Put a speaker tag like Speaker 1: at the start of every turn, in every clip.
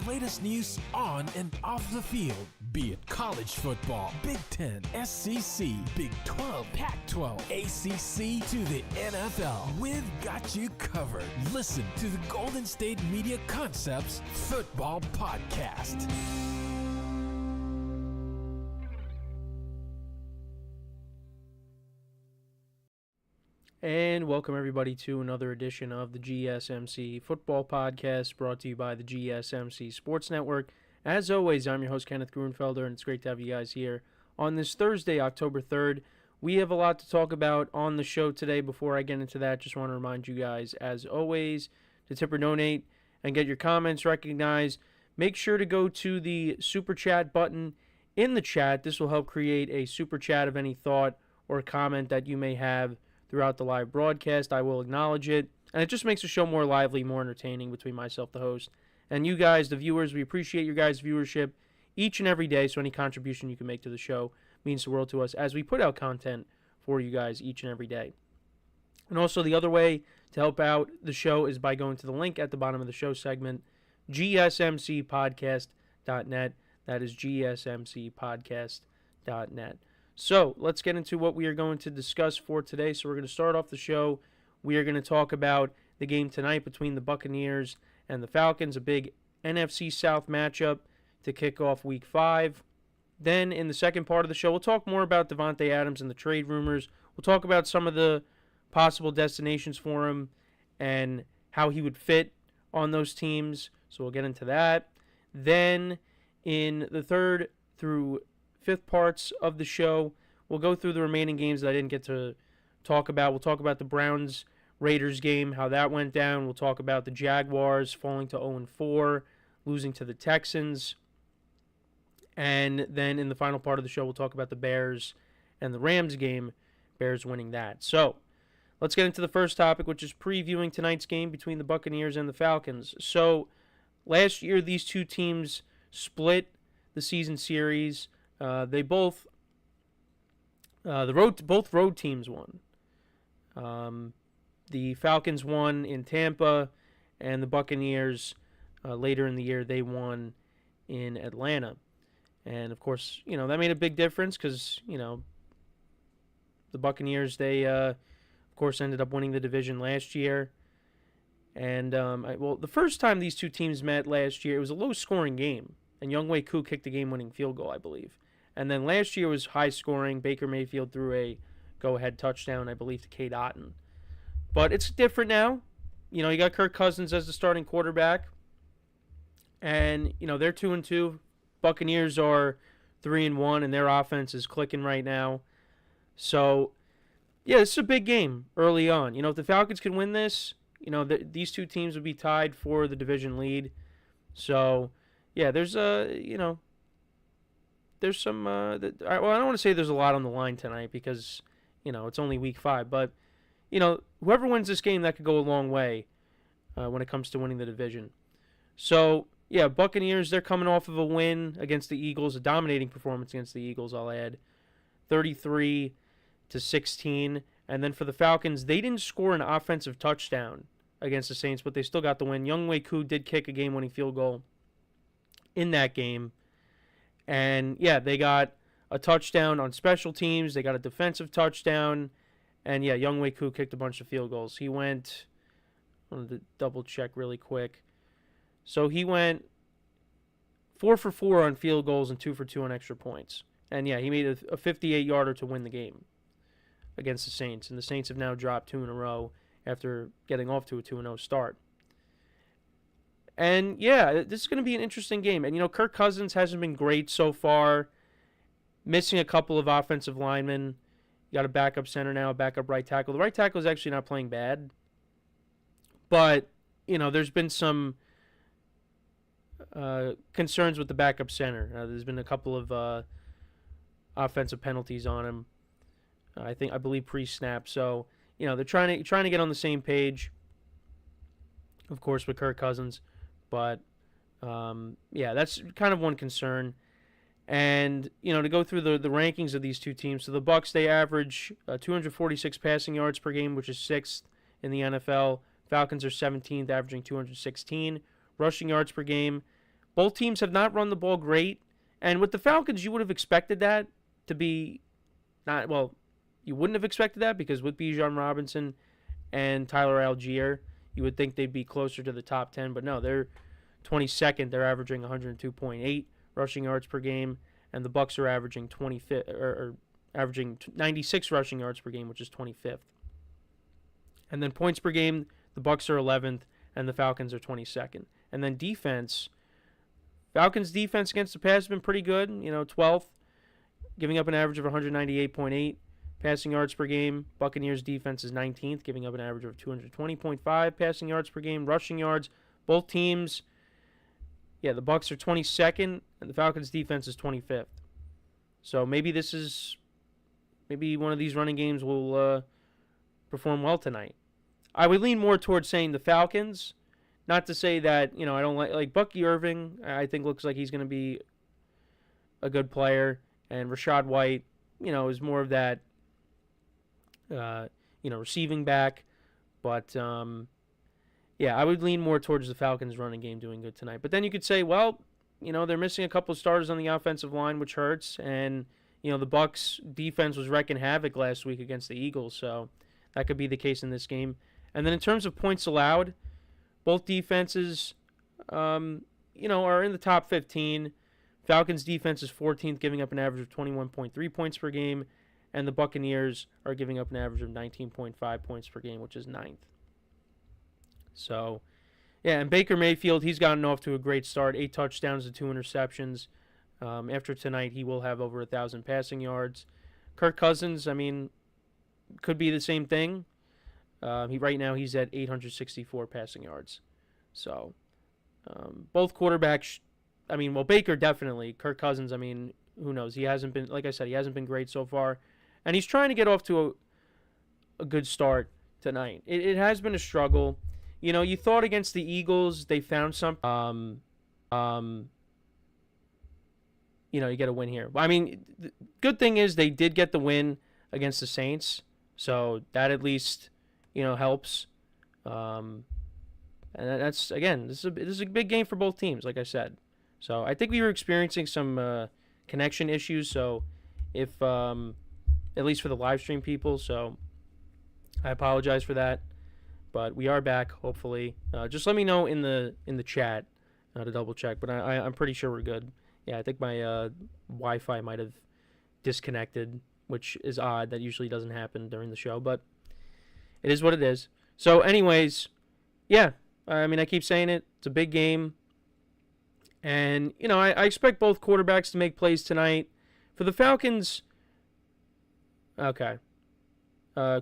Speaker 1: latest news on and off the field, be it college football, Big Ten, SEC, Big 12, Pac-12, ACC to the NFL. We've got you covered. Listen to the Golden State Media Concepts Football Podcast.
Speaker 2: And welcome everybody to another edition of the GSMC Football Podcast, brought to you by the GSMC Sports Network. As always, I'm your host, Kenneth Grunfelder, and it's great to have you guys here on this Thursday, October 3rd. We have a lot to talk about on the show today. Before I get into that, just want to remind you guys, as always, to tip or donate and get your comments recognized. Make sure to go to the Super Chat button in the chat. This will help create a Super Chat of any thought or comment that you may have throughout the live broadcast. I will acknowledge it, and it just makes the show more lively, more entertaining between myself, the host, and you guys, the viewers. We appreciate your guys' viewership each and every day, so any contribution you can make to the show means the world to us as we put out content for you guys each and every day. And also, the other way to help out the show is by going to the link at the bottom of the show segment, gsmcpodcast.net. That is gsmcpodcast.net. So let's get into what we are going to discuss for today. So we're going to start off the show. We are going to talk about the game tonight between the Buccaneers and the Falcons, a big NFC South matchup to kick off Week 5. Then in the second part of the show, we'll talk more about Devontae Adams and the trade rumors. We'll talk about some of the possible destinations for him and how he would fit on those teams. So we'll get into that. Then in the third through fifth parts of the show, we'll go through the remaining games that I didn't get to talk about. We'll talk about the Browns-Raiders game, how that went down. We'll talk about the Jaguars falling to 0-4, losing to the Texans. And then in the final part of the show, we'll talk about the Bears and the Rams game, Bears winning that. So let's get into the first topic, which is previewing tonight's game between the Buccaneers and the Falcons. So last year, these two teams split the season series. Both road teams won. The Falcons won in Tampa, and the Buccaneers later in the year they won in Atlanta. And of course, that made a big difference because the Buccaneers of course ended up winning the division last year. And the first time these two teams met last year, it was a low-scoring game, and Younghoe Koo kicked the game-winning field goal, I believe. And then last year was high-scoring. Baker Mayfield threw a go-ahead touchdown, I believe, to Cade Otton. But it's different now. You got Kirk Cousins as the starting quarterback. And, they're 2-2. Buccaneers are 3-1, and their offense is clicking right now. So, yeah, this is a big game early on. If the Falcons can win this, these two teams would be tied for the division lead. So, yeah, there's there's some, I don't want to say there's a lot on the line tonight because, it's only Week 5. But, whoever wins this game, that could go a long way when it comes to winning the division. So, yeah, Buccaneers, they're coming off of a win against the Eagles, a dominating performance against the Eagles, I'll add, 33-16. And then for the Falcons, they didn't score an offensive touchdown against the Saints, but they still got the win. Younghoe Koo did kick a game-winning field goal in that game. And, yeah, they got a touchdown on special teams. They got a defensive touchdown. And, yeah, Younghoe Koo kicked a bunch of field goals. He went, I wanted to double-check really quick. So he went 4 for 4 on field goals and 2 for 2 on extra points. And, yeah, he made a 58-yarder to win the game against the Saints. And the Saints have now dropped 2 in a row after getting off to a 2-0 start. And, yeah, this is going to be an interesting game. And, Kirk Cousins hasn't been great so far, missing a couple of offensive linemen. You got a backup center now, a backup right tackle. The right tackle is actually not playing bad. But, there's been some concerns with the backup center. There's been a couple of offensive penalties on him. I believe pre-snap. So, they're trying to get on the same page, of course, with Kirk Cousins. But, yeah, that's kind of one concern. And, to go through the rankings of these two teams. So the Bucs, they average 246 passing yards per game, which is 6th in the NFL. Falcons are 17th, averaging 216. Rushing yards per game, Both teams have not run the ball great. And with the Falcons, you would have expected that to be not, well, you wouldn't have expected that because with Bijan Robinson and Tyler Algier, you would think they'd be closer to the top 10. But no, they're 22nd. They're averaging 102.8 rushing yards per game. And the Bucs are averaging 25th, or averaging 96 rushing yards per game, which is 25th. And then points per game, the Bucs are 11th, and the Falcons are 22nd. And then defense, Falcons' defense against the pass has been pretty good. 12th, giving up an average of 198.8 passing yards per game. Buccaneers' defense is 19th, giving up an average of 220.5 passing yards per game. Rushing yards, both teams, the Bucs are 22nd, and the Falcons' defense is 25th. So maybe one of these running games will perform well tonight. I would lean more towards saying the Falcons. Not to say that, I don't like Bucky Irving, I think looks like he's going to be a good player. And Rashad White, is more of that, receiving back. But, I would lean more towards the Falcons running game doing good tonight. But then you could say, well, they're missing a couple of starters on the offensive line, which hurts. And, the Bucs defense was wrecking havoc last week against the Eagles. So that could be the case in this game. And then in terms of points allowed, both defenses, are in the top 15. Falcons' defense is 14th, giving up an average of 21.3 points per game. And the Buccaneers are giving up an average of 19.5 points per game, which is 9th. So, and Baker Mayfield, he's gotten off to a great start. 8 touchdowns and 2 interceptions. After tonight, he will have over 1,000 passing yards. Kirk Cousins, could be the same thing. Right now he's at 864 passing yards. So, both quarterbacks, Baker definitely. Kirk Cousins, who knows? He hasn't been, like I said, he hasn't been great so far. And he's trying to get off to a good start tonight. It has been a struggle. You thought against the Eagles they found something. You get a win here. The good thing is they did get the win against the Saints. So that at least, helps. And that's, again, this is a big game for both teams, like I said. So I think we were experiencing some connection issues. So if, at least for the live stream people, so I apologize for that. But we are back, hopefully. Just let me know in the chat to double check. But I'm pretty sure we're good. Yeah, I think my Wi-Fi might have disconnected, which is odd. That usually doesn't happen during the show, but it is what it is. So anyways, I keep saying it. It's a big game. And, I expect both quarterbacks to make plays tonight. For the Falcons, okay.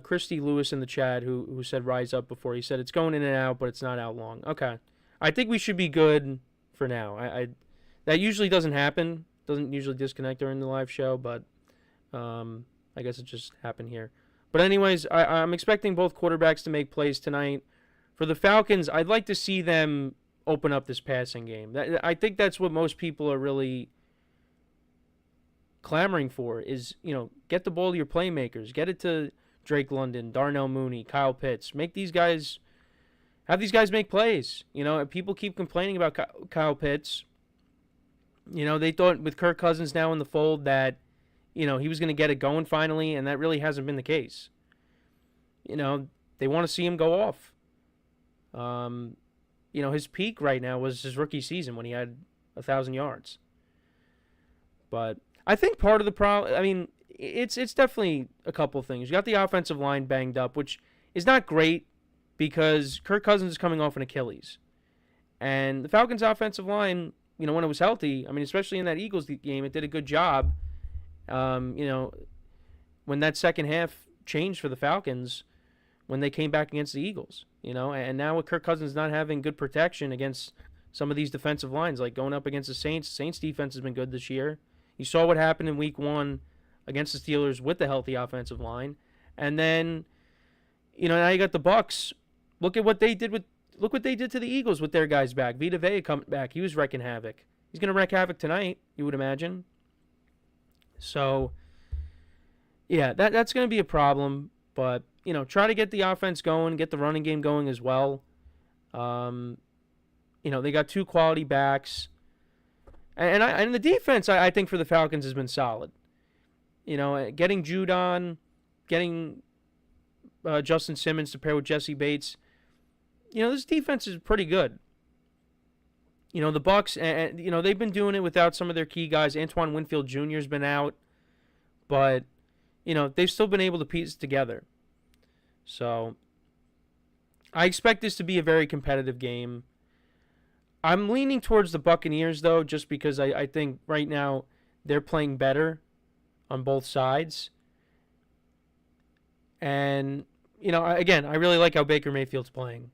Speaker 2: Christy Lewis in the chat who said rise up before. He said it's going in and out, but it's not out long. Okay. I think we should be good for now. That usually doesn't happen. Doesn't usually disconnect during the live show, but I guess it just happened here. But anyways, I'm expecting both quarterbacks to make plays tonight. For the Falcons, I'd like to see them open up this passing game. I think that's what most people are really clamoring for is, get the ball to your playmakers. Get it to Drake London, Darnell Mooney, Kyle Pitts. Have these guys make plays. People keep complaining about Kyle Pitts. They thought with Kirk Cousins now in the fold that, he was going to get it going finally, and that really hasn't been the case. They want to see him go off. His peak right now was his rookie season when he had 1,000 yards. But I think part of the problem, it's definitely a couple things. You got the offensive line banged up, which is not great because Kirk Cousins is coming off an Achilles. And the Falcons' offensive line, when it was healthy, especially in that Eagles game, it did a good job. When that second half changed for the Falcons, when they came back against the Eagles, and now with Kirk Cousins not having good protection against some of these defensive lines, like going up against the Saints defense has been good this year. You saw what happened in week 1 against the Steelers with the healthy offensive line. And then, now you got the Bucs. Look what they did to the Eagles with their guys back. Vita Vea coming back. He was wrecking havoc. He's going to wreak havoc tonight, you would imagine. So, that's going to be a problem. But, try to get the offense going, get the running game going as well. They got 2 quality backs. And the defense, I think, for the Falcons has been solid. Getting Judon, getting Justin Simmons to pair with Jesse Bates. This defense is pretty good. The Bucs, and they've been doing it without some of their key guys. Antoine Winfield Jr. has been out, but they've still been able to piece it together. So I expect this to be a very competitive game. I'm leaning towards the Buccaneers, though, just because I think right now they're playing better on both sides. And, again, I really like how Baker Mayfield's playing.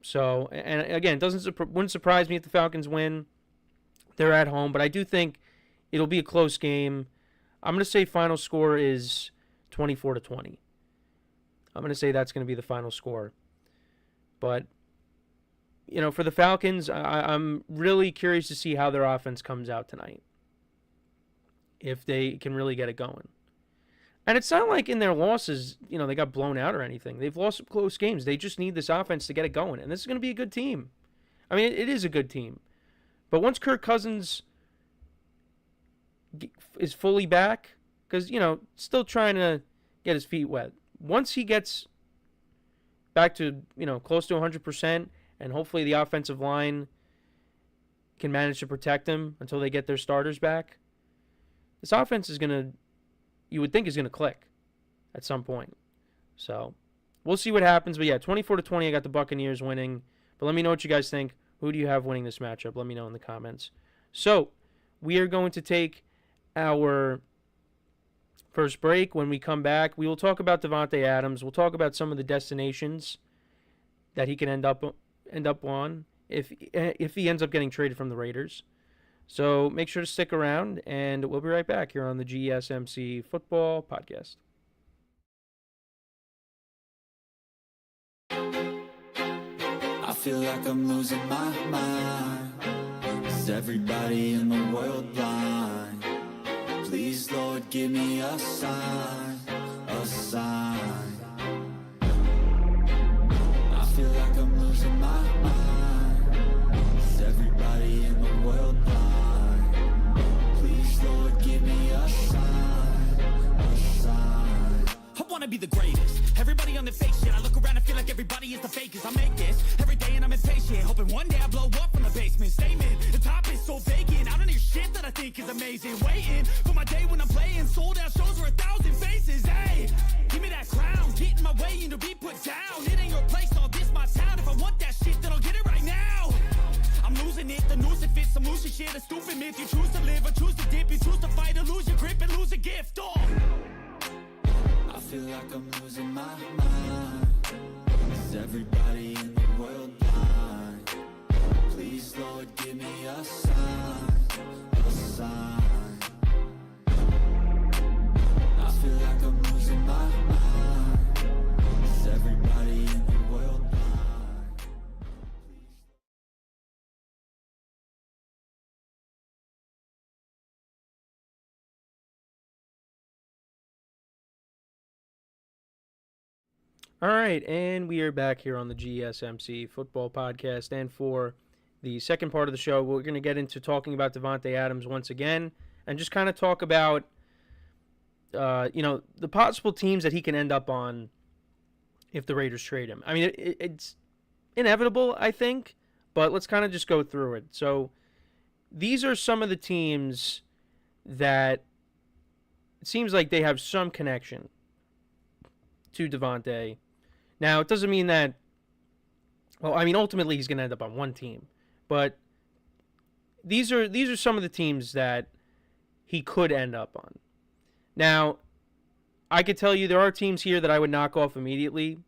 Speaker 2: So, and again, wouldn't surprise me if the Falcons win. They're at home, but I do think it'll be a close game. I'm going to say final score is 24-20. I'm going to say that's going to be the final score. But, for the Falcons, I'm really curious to see how their offense comes out tonight. If they can really get it going. And it's not like in their losses, they got blown out or anything. They've lost some close games. They just need this offense to get it going. And this is going to be a good team. I mean, it is a good team. But once Kirk Cousins is fully back, because, still trying to get his feet wet. Once he gets back to, close to 100%, and hopefully the offensive line can manage to protect him until they get their starters back, this offense is going to, you would think, is going to click at some point. So we'll see what happens. But yeah, 24-20, I got the Buccaneers winning. But let me know what you guys think. Who do you have winning this matchup? Let me know in the comments. So we are going to take our first break. When we come back, we will talk about Davante Adams. We'll talk about some of the destinations that he can end up on if he ends up getting traded from the Raiders. So make sure to stick around, and we'll be right back here on the GSMC Football Podcast.
Speaker 3: I feel like I'm losing my mind. Is everybody in the world blind? Please, Lord, give me a sign, a sign. I feel like I'm losing my mind. Is everybody in the world blind? Lord, give me a sign, a sign. I wanna be the greatest. Everybody on the fake shit. I look around and feel like everybody is the fakest. I make this every day and I'm impatient, hoping one day I blow up from the basement. Statement, the top is so vacant. I don't hear shit that I think is amazing. Waiting for my day when I'm playing sold out shows for 1,000 faces. Hey, give me that crown, get in my way and to be put down. It ain't your place, all this my town. If I want that shit, then I'll get it right now. I'm losing it, the noose it fits, some losing shit, a stupid myth. You choose to live or choose to dip, you choose to fight or lose your grip and lose a gift. Oh, I feel like I'm losing my mind. Is everybody in the world blind? Please, Lord, give me a sign, a sign. I feel like I'm losing my mind. Is everybody in the world blind?
Speaker 2: All right, and we are back here on the GSMC Football Podcast. And for the second part of the show, we're going to get into talking about Davante Adams once again and just kind of talk about, the possible teams that he can end up on if the Raiders trade him. I mean, it's inevitable, I think, but let's kind of just go through it. So these are some of the teams that it seems like they have some connection to Davante. Now, it doesn't mean that, ultimately he's going to end up on one team. But these are some of the teams that he could end up on. Now, I could tell you there are teams here that I would knock off immediately.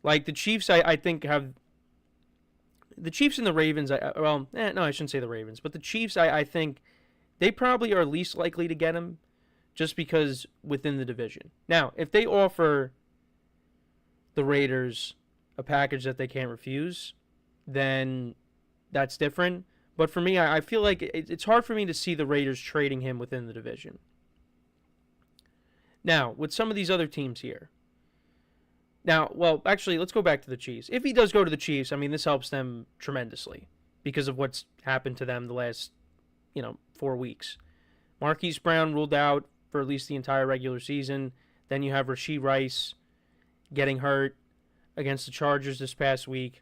Speaker 2: Like the Chiefs, I think have... The Chiefs and the Ravens, no, I shouldn't say the Ravens. But the Chiefs, I think they probably are least likely to get him just because within the division. Now, if they offer the Raiders a package that they can't refuse, then that's different. But for me, I feel like it's hard for me to see the Raiders trading him within the division. Now, with some of these other teams here. Now, well, actually, let's go back to the Chiefs. If he does go to the Chiefs, I mean, this helps them tremendously. because of what's happened to them the last, 4 weeks. Marquise Brown ruled out for at least the entire regular season. Then you have Rashee Rice getting hurt against the Chargers this past week.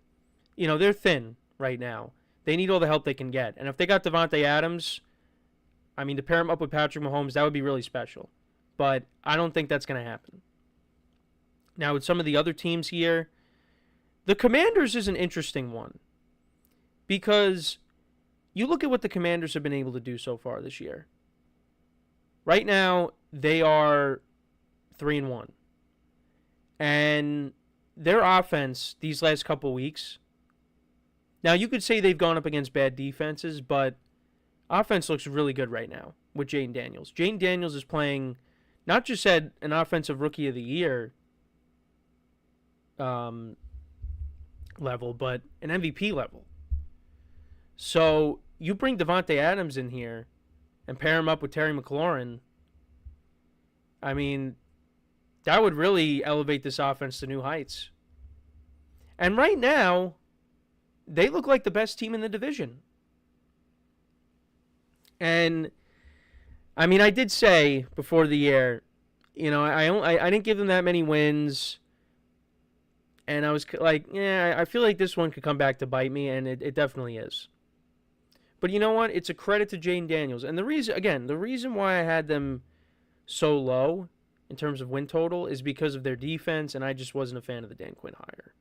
Speaker 2: They're thin right now. They need all the help they can get. And if they got Davante Adams, to pair him up with Patrick Mahomes, that would be really special. But I don't think that's going to happen. Now, with some of the other teams here, the Commanders is an interesting one. Because you look at what the Commanders have been able to do so far this year. Right now, they are 3-1. And their offense these last couple weeks, now you could say they've gone up against bad defenses, but offense looks really good right now with Jayden Daniels. Jayden Daniels is playing not just at an offensive rookie of the year level, but an MVP level. So you bring Davante Adams in here and pair him up with Terry McLaurin, that would really elevate this offense to new heights. And right now, they look like the best team in the division. And, I did say before the year, I didn't give them that many wins. And I was like, I feel like this one could come back to bite me, and it definitely is. But you know what? It's a credit to Jayden Daniels. And the reason why I had them so low in terms of win total is because of their defense, and I just wasn't a fan of the Dan Quinn hire.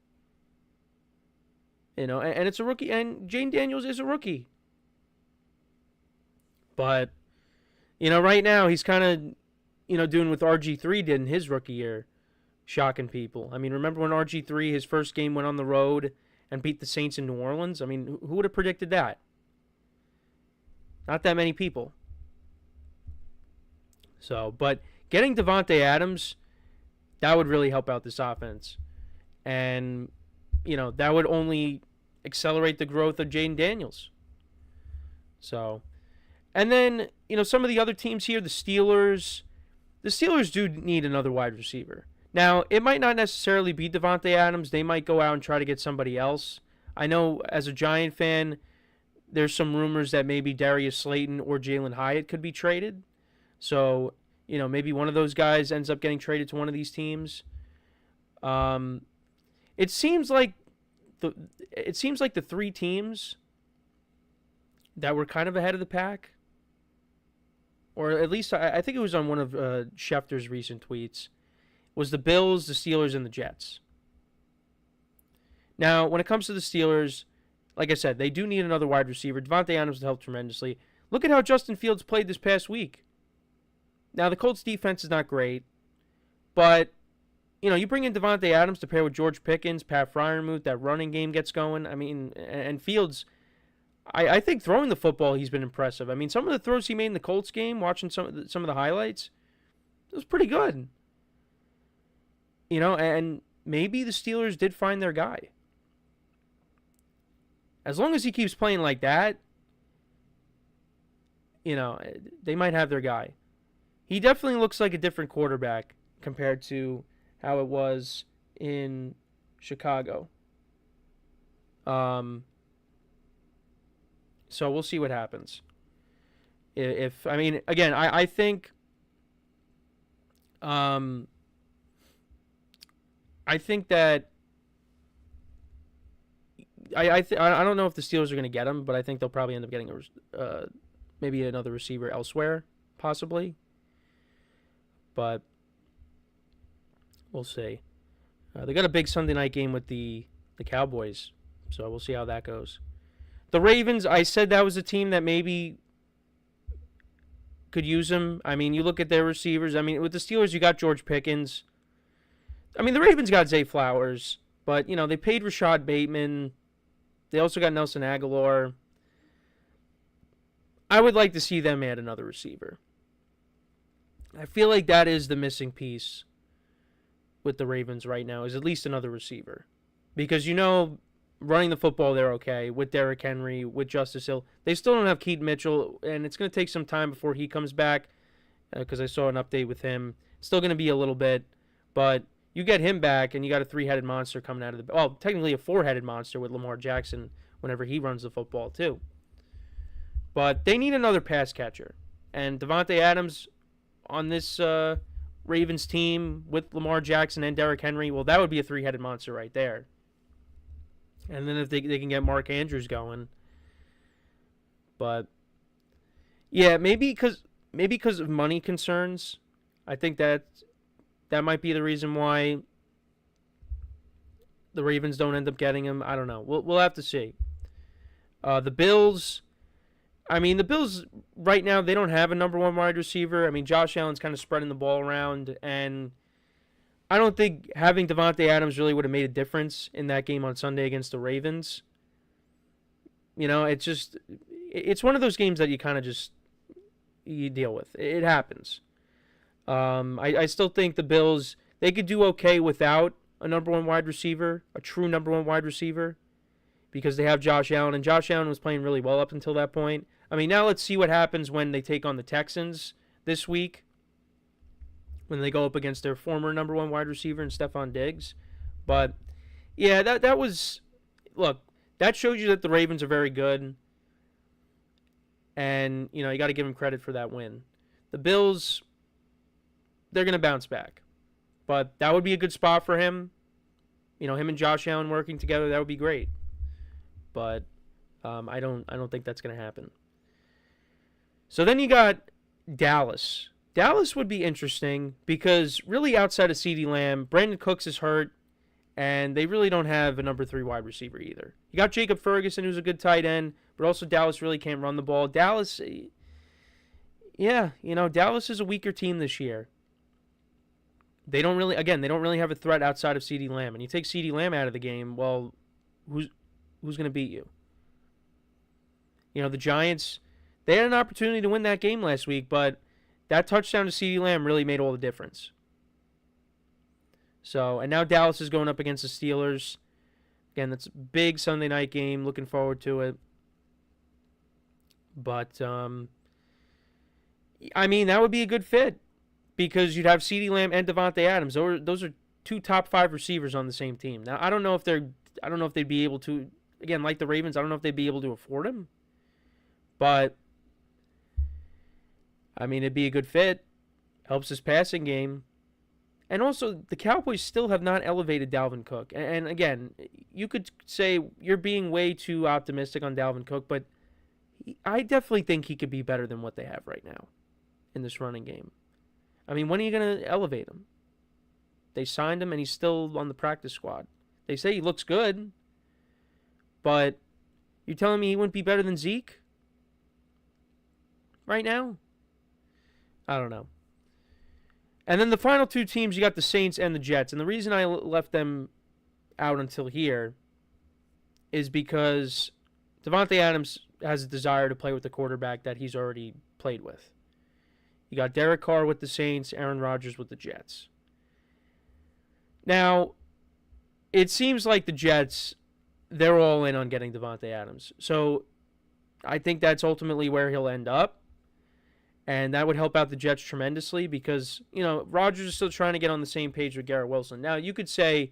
Speaker 2: And it's a rookie, and Jayden Daniels is a rookie. But, right now he's kind of, doing what RG3 did in his rookie year, shocking people. Remember when RG3, his first game, went on the road and beat the Saints in New Orleans? Who would have predicted that? Not that many people. So, but getting Davante Adams, that would really help out this offense. And, that would only accelerate the growth of Jayden Daniels. So, and then, some of the other teams here, the Steelers do need another wide receiver. Now, it might not necessarily be Davante Adams. They might go out and try to get somebody else. I know as a Giant fan, there's some rumors that maybe Darius Slayton or Jalen Hyatt could be traded. So, maybe one of those guys ends up getting traded to one of these teams. It seems like the three teams that were kind of ahead of the pack, or at least I think it was on one of Schefter's recent tweets, was the Bills, the Steelers, and the Jets. Now, when it comes to the Steelers, like I said, they do need another wide receiver. Davante Adams will help tremendously. Look at how Justin Fields played this past week. Now, the Colts' defense is not great, but, you bring in Davante Adams to pair with George Pickens, Pat Freiermuth, that running game gets going. And Fields, I think throwing the football, he's been impressive. Some of the throws he made in the Colts game, watching some of the highlights, it was pretty good. And maybe the Steelers did find their guy. As long as he keeps playing like that, they might have their guy. He definitely looks like a different quarterback compared to how it was in Chicago. So we'll see what happens. I think that I don't know if the Steelers are going to get him, but I think they'll probably end up getting maybe another receiver elsewhere, possibly. But we'll see. They got a big Sunday night game with the Cowboys, so we'll see how that goes. The Ravens, I said that was a team that maybe could use him. You look at their receivers. With the Steelers, you got George Pickens. The Ravens got Zay Flowers, but, they paid Rashad Bateman. They also got Nelson Aguilar. I would like to see them add another receiver. I feel like that is the missing piece with the Ravens right now, is at least another receiver. Because, running the football, they're okay. With Derrick Henry, with Justice Hill. They still don't have Keaton Mitchell, and it's going to take some time before he comes back, because I saw an update with him. It's still going to be a little bit, but you get him back, and you got a three-headed monster coming out of technically a four-headed monster with Lamar Jackson whenever he runs the football too. But they need another pass catcher. And Davante Adams on this Ravens team with Lamar Jackson and Derrick Henry, well, that would be a three-headed monster right there. And then if they can get Mark Andrews going. But, yeah, maybe because of money concerns, I think that might be the reason why the Ravens don't end up getting him. I don't know. We'll have to see. The Bills, right now, they don't have a number one wide receiver. I mean, Josh Allen's kind of spreading the ball around, and I don't think having Davante Adams really would have made a difference in that game on Sunday against the Ravens. It's one of those games that you kind of you deal with. It happens. I still think the Bills, they could do okay without a number one wide receiver, a true number one wide receiver, because they have Josh Allen, and Josh Allen was playing really well up until that point. I mean, now let's see what happens when they take on the Texans this week, when they go up against their former number one wide receiver in Stephon Diggs. But, yeah, that was, look, that shows you that the Ravens are very good, and, you got to give them credit for that win. The Bills, they're going to bounce back, but that would be a good spot for him. Him and Josh Allen working together, that would be great. But I don't think that's going to happen. So then you got Dallas. Dallas would be interesting because really outside of CeeDee Lamb, Brandon Cooks is hurt, and they really don't have a number 3 wide receiver either. You got Jacob Ferguson, who's a good tight end, but also Dallas really can't run the ball. Dallas, Dallas is a weaker team this year. They don't really have a threat outside of CeeDee Lamb. And you take CeeDee Lamb out of the game, well, who's going to beat you? The Giants, they had an opportunity to win that game last week, but that touchdown to CeeDee Lamb really made all the difference. So, and now Dallas is going up against the Steelers. Again, that's a big Sunday night game. Looking forward to it. But, that would be a good fit because you'd have CeeDee Lamb and Davante Adams. Those are 2 top 5 receivers on the same team. Now, I don't know if they'd be able to, again, like the Ravens, I don't know if they'd be able to afford him. But, it'd be a good fit. Helps his passing game. And also, the Cowboys still have not elevated Dalvin Cook. And again, you could say you're being way too optimistic on Dalvin Cook, but I definitely think he could be better than what they have right now in this running game. When are you going to elevate him? They signed him, and he's still on the practice squad. They say he looks good, but you're telling me he wouldn't be better than Zeke right now? I don't know. And then the final 2 teams, you got the Saints and the Jets. And the reason I left them out until here is because Davante Adams has a desire to play with the quarterback that he's already played with. You got Derek Carr with the Saints, Aaron Rodgers with the Jets. Now, it seems like the Jets, they're all in on getting Davante Adams. So I think that's ultimately where he'll end up. And that would help out the Jets tremendously because, Rodgers is still trying to get on the same page with Garrett Wilson. Now, you could say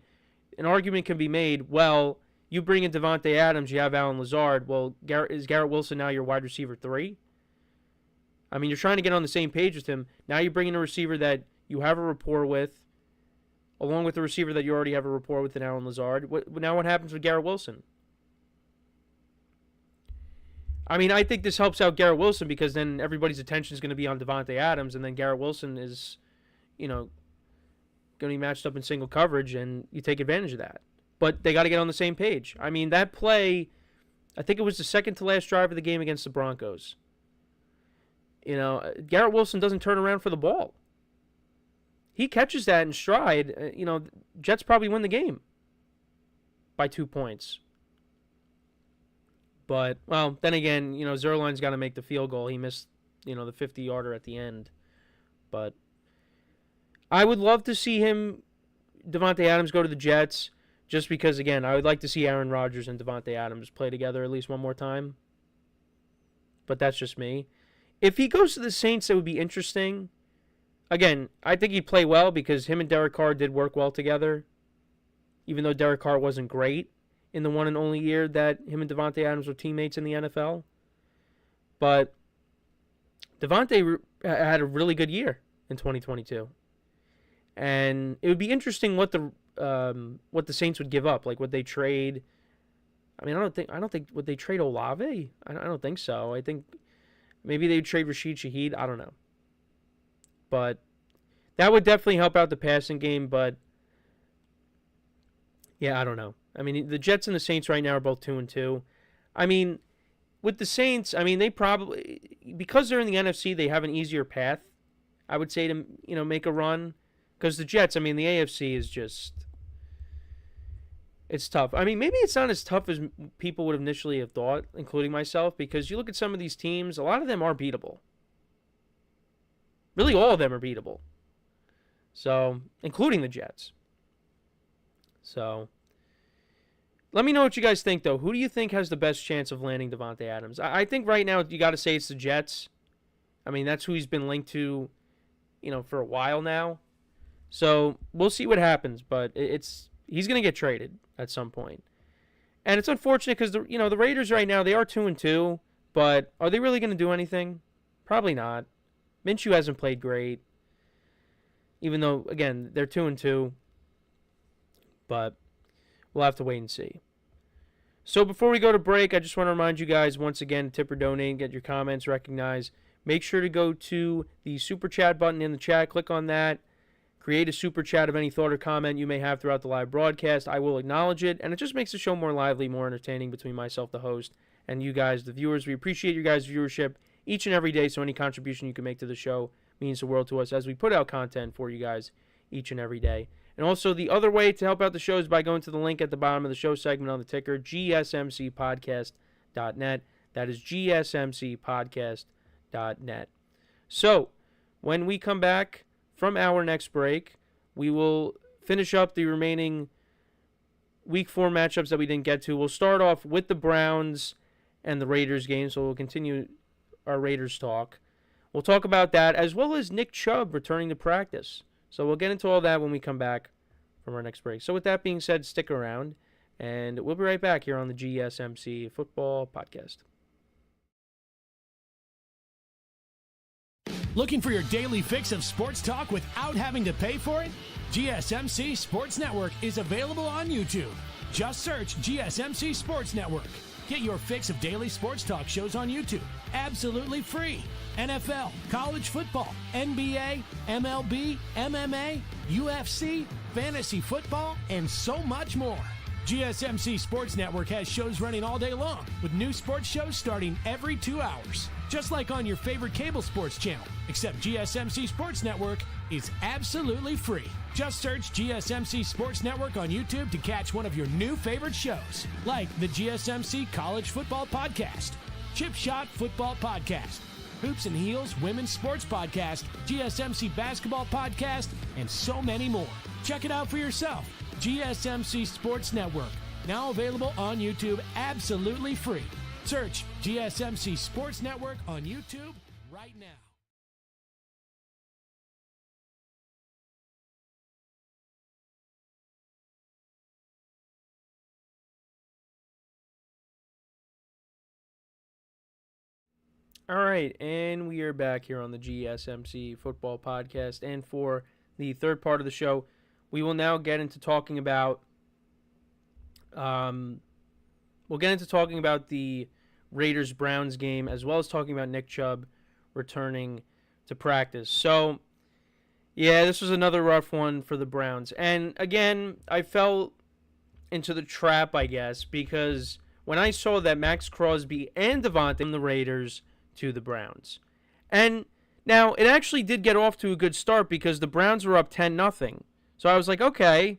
Speaker 2: an argument can be made, well, you bring in Davante Adams, you have Allen Lazard. Well, is Garrett Wilson now your wide receiver 3? You're trying to get on the same page with him. Now you bring in a receiver that you have a rapport with, along with the receiver that you already have a rapport with in Allen Lazard. Now what happens with Garrett Wilson? I think this helps out Garrett Wilson because then everybody's attention is going to be on Davante Adams, and then Garrett Wilson is, going to be matched up in single coverage, and you take advantage of that. But they got to get on the same page. That play, I think it was the second to last drive of the game against the Broncos. Garrett Wilson doesn't turn around for the ball. He catches that in stride. Jets probably win the game by 2 points. But, well, then again, Zerline's got to make the field goal. He missed, the 50-yarder at the end. But I would love to see Davante Adams, go to the Jets, just because, again, I would like to see Aaron Rodgers and Davante Adams play together at least one more time. But that's just me. If he goes to the Saints, it would be interesting. Again, I think he'd play well because him and Derek Carr did work well together. Even though Derek Carr wasn't great, in the one and only year that him and Davante Adams were teammates in the NFL. But Davante had a really good year in 2022. And it would be interesting what the Saints would give up. Like, would they trade? I mean, I don't think would they trade Olave? I don't think so. I think maybe they'd trade Rashid Shaheed. I don't know. But that would definitely help out the passing game. But yeah, I don't know. I mean, the Jets and the Saints right now are both 2-2. I mean, with the Saints, I mean, they probably, because they're in the NFC, they have an easier path, I would say, to, make a run. Because the Jets, I mean, the AFC is just, it's tough. I mean, maybe it's not as tough as people would initially have thought, including myself, because you look at some of these teams, a lot of them are beatable. Really, all of them are beatable. So, including the Jets. So, let me know what you guys think, though. Who do you think has the best chance of landing Davante Adams? I think right now you got to say it's the Jets. I mean, that's who he's been linked to, for a while now. So we'll see what happens, but he's going to get traded at some point. And it's unfortunate because the Raiders right now, they are 2-2, but are they really going to do anything? Probably not. Minshew hasn't played great, even though, again, they're 2-2. But we'll have to wait and see. So before we go to break, I just want to remind you guys, once again, tip or donate, get your comments recognized. Make sure to go to the Super Chat button in the chat. Click on that. Create a Super Chat of any thought or comment you may have throughout the live broadcast. I will acknowledge it, and it just makes the show more lively, more entertaining between myself, the host, and you guys, the viewers. We appreciate your guys' viewership each and every day, so any contribution you can make to the show means the world to us as we put out content for you guys each and every day. And also, the other way to help out the show is by going to the link at the bottom of the show segment on the ticker, GSMCpodcast.net. That is GSMCpodcast.net. So, when we come back from our next break, we will finish up the remaining Week 4 matchups that we didn't get to. We'll start off with the Browns and the Raiders game, so we'll continue our Raiders talk. We'll talk about that, as well as Nick Chubb returning to practice. So we'll get into all that when we come back from our next break. So with that being said, stick around, and we'll be right back here on the GSMC Football Podcast.
Speaker 4: Looking for your daily fix of sports talk without having to pay for it? GSMC Sports Network is available on YouTube. Just search GSMC Sports Network. Get your fix of daily sports talk shows on YouTube, absolutely free. NFL, college football, NBA, MLB, MMA, UFC, fantasy football, and so much more. GSMC Sports Network has shows running all day long, with new sports shows starting every 2 hours. Just like on your favorite cable sports channel, except GSMC Sports Network is absolutely free. Just search GSMC Sports Network on YouTube to catch one of your new favorite shows, like the GSMC College Football Podcast, Chip Shot Football Podcast, Hoops and Heels Women's Sports Podcast, GSMC Basketball Podcast, and so many more. Check it out for yourself. GSMC Sports Network, now available on YouTube absolutely free. Search GSMC Sports Network on YouTube right now.
Speaker 2: All right, and we are back here on the GSMC Football Podcast. And for the third part of the show, we will now get into talking about the Raiders-Browns game, as well as talking about Nick Chubb returning to practice. So, yeah, this was another rough one for the Browns. And again, I fell into the trap, I guess, because when I saw that Max Crosby and Devontae from the Raiders to the Browns. And now, it actually did get off to a good start because the Browns were up 10-0. So I was like, okay,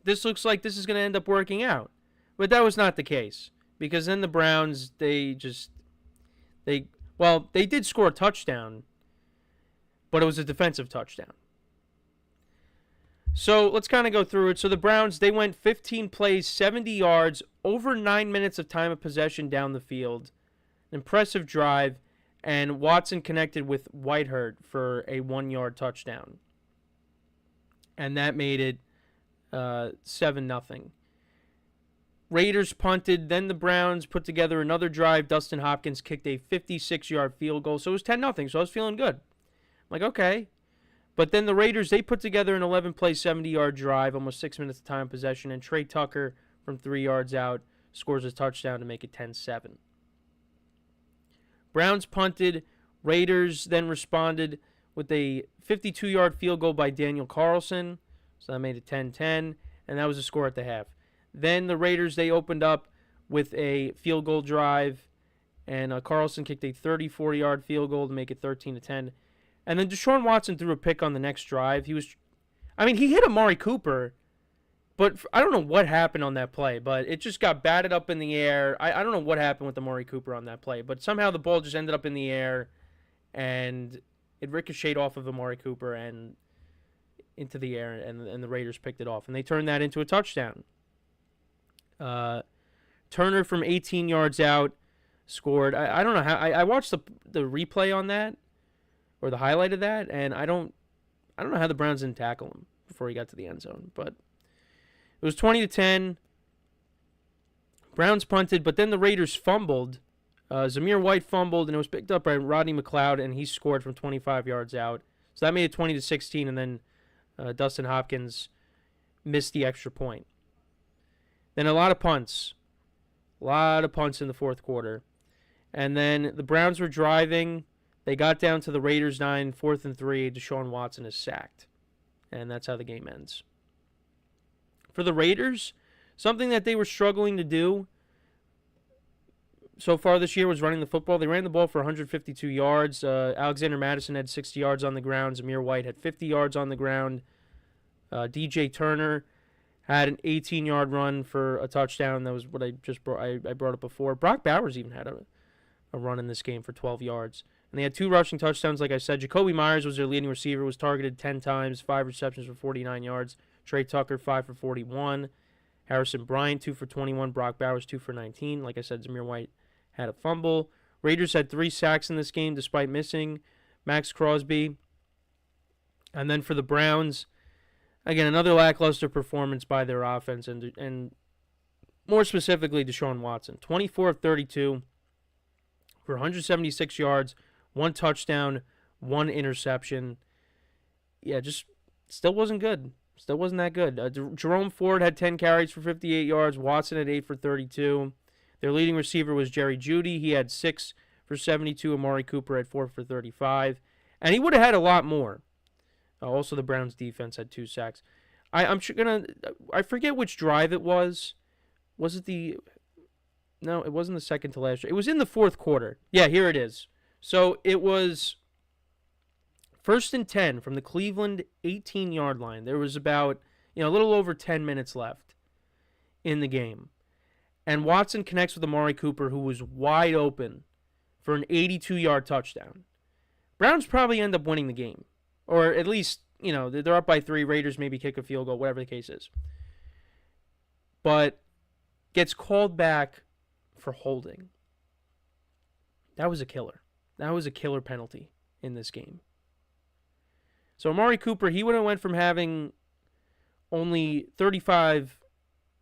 Speaker 2: this looks like this is going to end up working out. But that was not the case. Because then the Browns, they did score a touchdown, but it was a defensive touchdown. So let's kind of go through it. So the Browns, they went 15 plays, 70 yards, over 9 minutes of time of possession down the field. An impressive drive, and Watson connected with Whitehurt for a 1-yard touchdown. And that made it 7-0. Raiders punted, then the Browns put together another drive. Dustin Hopkins kicked a 56-yard field goal, so it was 10-0, so I was feeling good. I'm like, okay. But then the Raiders, they put together an 11-play, 70-yard drive, almost 6 minutes of time possession, and Trey Tucker from 3 yards out scores a touchdown to make it 10-7. Browns punted. Raiders then responded with a 52-yard field goal by Daniel Carlson, so that made it 10-10, and that was the score at the half. Then the Raiders, they opened up with a field goal drive, and Carlson kicked a 34-yard field goal to make it 13-10. And then Deshaun Watson threw a pick on the next drive. He hit Amari Cooper, but I don't know what happened on that play, but it just got batted up in the air. I don't know what happened with Amari Cooper on that play, but somehow the ball just ended up in the air, and it ricocheted off of Amari Cooper and into the air, and the Raiders picked it off, and they turned that into a touchdown. Turner from 18 yards out scored. I don't know how. I watched the replay on that, or the highlight of that, and I don't know how the Browns didn't tackle him before he got to the end zone. But it was 20-10. Browns punted, but then the Raiders fumbled. Zamir White fumbled, and it was picked up by Rodney McLeod, and he scored from 25 yards out. So that made it 20-16, and then Dustin Hopkins missed the extra point. Then a lot of punts in the fourth quarter. And then the Browns were driving. They got down to the Raiders 9, 4th and 3. Deshaun Watson is sacked. And that's how the game ends. For the Raiders, something that they were struggling to do so far this year was running the football. They ran the ball for 152 yards. Alexander Madison had 60 yards on the ground. Zamir White had 50 yards on the ground. DJ Turner had an 18-yard run for a touchdown. That was what I just brought. I brought up before. Brock Bowers even had a run in this game for 12 yards. And they had 2 rushing touchdowns, like I said. Jacoby Myers was their leading receiver, was targeted 10 times, 5 receptions for 49 yards. Trey Tucker, 5 for 41. Harrison Bryant, 2 for 21. Brock Bowers, 2 for 19. Like I said, Zamir White had a fumble. Raiders had 3 sacks in this game despite missing Max Crosby. And then for the Browns, again, another lackluster performance by their offense, and more specifically, Deshaun Watson. 24 of 32 for 176 yards, 1 touchdown, 1 interception. Yeah, just still wasn't good. Still wasn't that good. Jerome Ford had 10 carries for 58 yards. Watson had 8 for 32. Their leading receiver was Jerry Jeudy. He had 6 for 72. Amari Cooper had 4 for 35. And he would have had a lot more. Also, the Browns' defense had 2 sacks. I forget which drive it was. Was it the... No, it wasn't the second to last. It was in the fourth quarter. Yeah, here it is. So it was 1st and 10 from the Cleveland 18-yard line. There was about, a little over 10 minutes left in the game. And Watson connects with Amari Cooper, who was wide open for an 82-yard touchdown. Browns probably end up winning the game. Or at least, they're up by 3. Raiders maybe kick a field goal, whatever the case is. But gets called back for holding. That was a killer. That was a killer penalty in this game. So Amari Cooper, he would have went from having only 35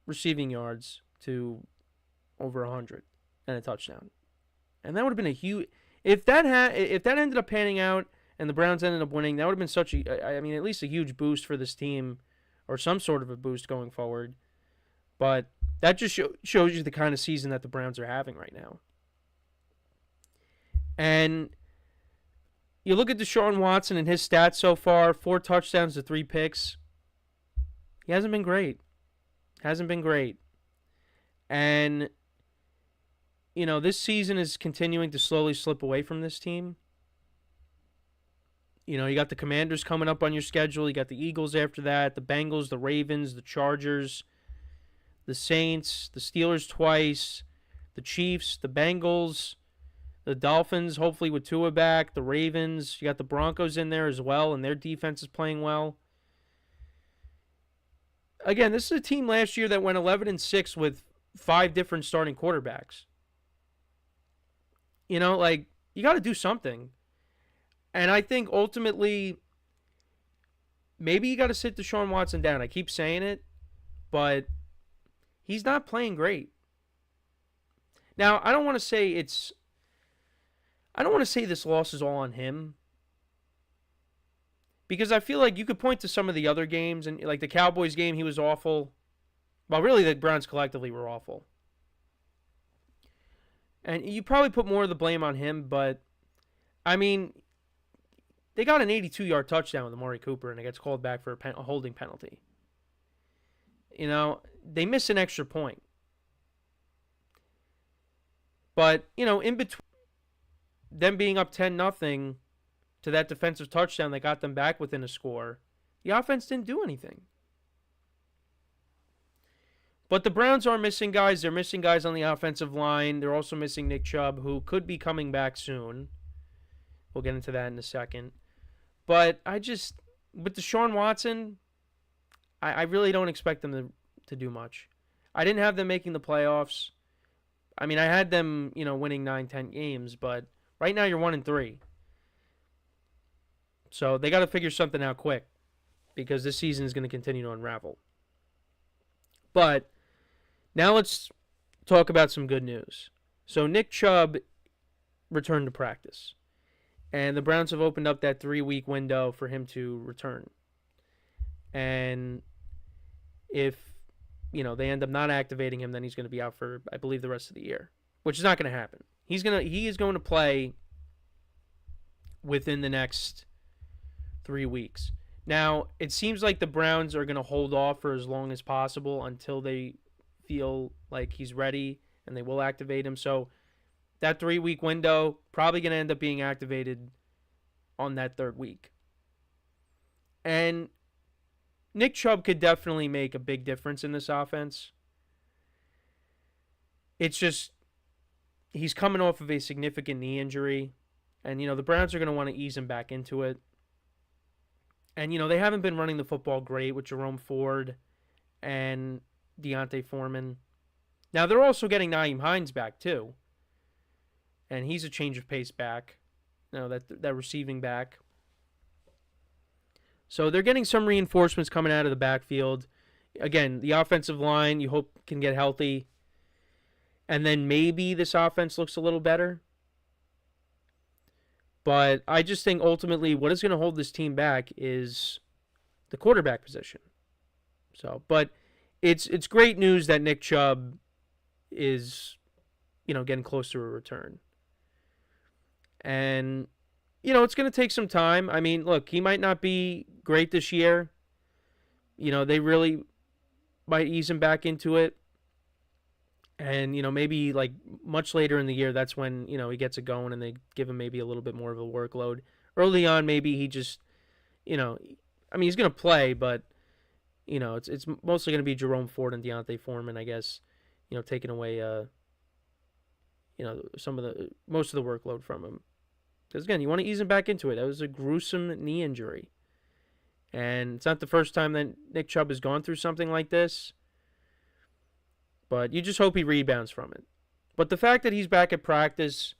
Speaker 2: receiving yards to over 100 and a touchdown. And that would have been a huge... If that ended up panning out and the Browns ended up winning, that would have been such at least a huge boost for this team, or some sort of a boost going forward. But that just shows you the kind of season that the Browns are having right now. And you look at Deshaun Watson and his stats so far, 4 touchdowns to 3 picks. He hasn't been great. And, this season is continuing to slowly slip away from this team. You got the Commanders coming up on your schedule. You got the Eagles after that, the Bengals, the Ravens, the Chargers, the Saints, the Steelers twice, the Chiefs, the Bengals, the Dolphins, hopefully with Tua back, the Ravens. You got the Broncos in there as well, and their defense is playing well. Again, this is a team last year that went 11-6 with 5 different starting quarterbacks. You got to do something. And I think ultimately, maybe you got to sit Deshaun Watson down. I keep saying it, but he's not playing great. Now, I don't want to say this loss is all on him, because I feel like you could point to some of the other games, and like the Cowboys game, he was awful. Well, really, the Browns collectively were awful. And you probably put more of the blame on him, but, I mean, they got an 82-yard touchdown with Amari Cooper, and it gets called back for a holding penalty. You know, they miss an extra point. But, you know, in between them being up 10-0 to that defensive touchdown that got them back within a score, the offense didn't do anything. But the Browns are missing guys. They're missing guys on the offensive line. They're also missing Nick Chubb, who could be coming back soon. We'll get into that in a second. But with Deshaun Watson, I really don't expect them to do much. I didn't have them making the playoffs. I mean, I had them, winning 9-10 games, but right now you're 1-3. So they got to figure something out quick, because this season is going to continue to unravel. But now let's talk about some good news. So Nick Chubb returned to practice, and the Browns have opened up that 3-week window for him to return. And if they end up not activating him, then he's going to be out for, I believe, the rest of the year, which is not going to happen. He is going to play within the next 3 weeks. Now, it seems like the Browns are going to hold off for as long as possible until they feel like he's ready and they will activate him. So that 3-week window probably going to end up being activated on that 3rd week. And Nick Chubb could definitely make a big difference in this offense. It's just he's coming off of a significant knee injury, and the Browns are going to want to ease him back into it. And they haven't been running the football great with Jerome Ford and Deontay Foreman. Now they're also getting Nyheim Hines back too, and he's a change of pace back. That receiving back. So they're getting some reinforcements coming out of the backfield. Again, the offensive line, you hope, can get healthy. And then maybe this offense looks a little better. But I just think ultimately what is going to hold this team back is the quarterback position. So, but it's great news that Nick Chubb is, getting close to a return. And it's going to take some time. I mean, look, he might not be great this year. They really might ease him back into it. And, maybe like much later in the year, that's when, he gets it going and they give him maybe a little bit more of a workload. Early on, maybe he just, he's going to play, but, it's mostly going to be Jerome Ford and Deontay Foreman, I guess, taking away, most of the workload from him. Because, again, you want to ease him back into it. That was a gruesome knee injury. And it's not the first time that Nick Chubb has gone through something like this. But you just hope he rebounds from it. But the fact that he's back at practice,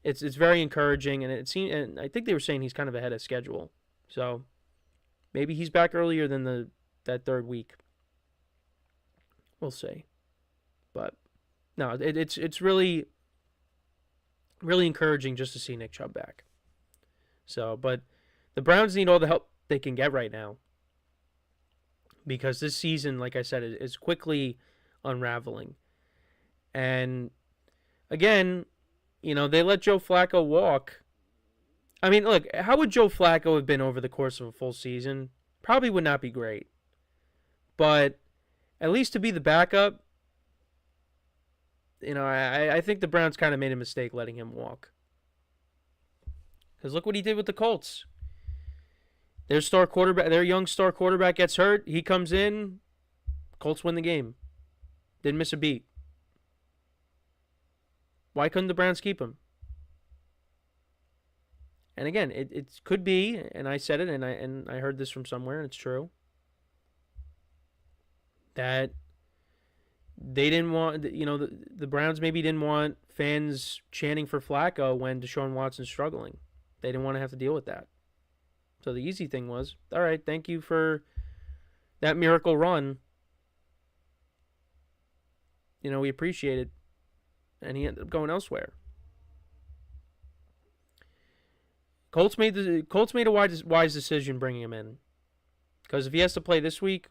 Speaker 2: it's very encouraging. And I think they were saying he's kind of ahead of schedule. So maybe he's back earlier than that 3rd week. We'll see. But no, it's really, really encouraging just to see Nick Chubb back. So, but the Browns need all the help they can get right now, because this season, like I said, is quickly unraveling. And again, they let Joe Flacco walk. I mean, look, how would Joe Flacco have been over the course of a full season? Probably would not be great. But at least to be the backup, I think the Browns kind of made a mistake letting him walk. Because look what he did with the Colts. Their young star quarterback gets hurt. He comes in. Colts win the game. Didn't miss a beat. Why couldn't the Browns keep him? And again, it could be, and I said it, and I heard this from somewhere, and it's true, that they didn't want, the Browns maybe didn't want fans chanting for Flacco when Deshaun Watson's struggling. They didn't want to have to deal with that. So the easy thing was, all right, thank you for that miracle run. we appreciate it. And he ended up going elsewhere. Colts made a wise decision bringing him in. Because if he has to play this week,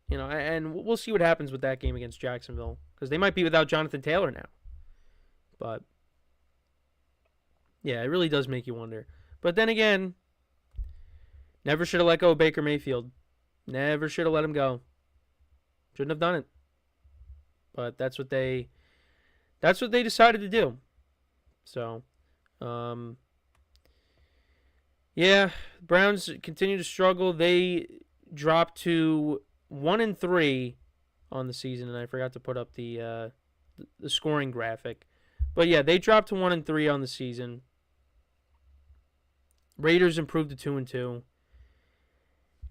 Speaker 2: and we'll see what happens with that game against Jacksonville. Because they might be without Jonathan Taylor now. But, yeah, it really does make you wonder. But then again, never should have let go of Baker Mayfield. Never should have let him go. Shouldn't have done it. But that's what they decided to do. So, yeah, Browns continue to struggle. They dropped to 1-3 on the season, and I forgot to put up the scoring graphic. But yeah, they dropped to 1-3 on the season. Raiders improved to 2-2.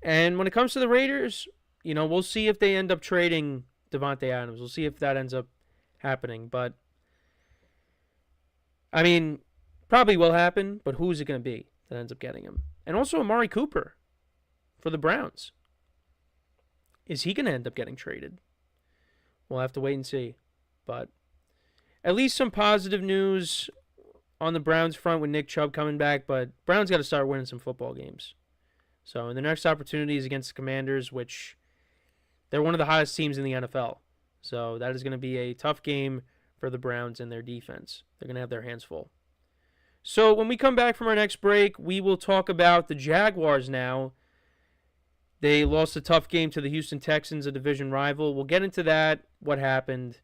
Speaker 2: And when it comes to the Raiders, we'll see if they end up trading Devontae Adams. We'll see if that ends up happening. But, I mean, probably will happen, but who is it going to be that ends up getting him? And also Amari Cooper for the Browns. Is he going to end up getting traded? We'll have to wait and see. But at least some positive news on the Browns front with Nick Chubb coming back, but Browns got to start winning some football games. So, and their next opportunity is against the Commanders, which they're one of the hottest teams in the NFL. So that is going to be a tough game for the Browns and their defense. They're going to have their hands full. So when we come back from our next break, we will talk about the Jaguars now. They lost a tough game to the Houston Texans, a division rival. We'll get into that, what happened.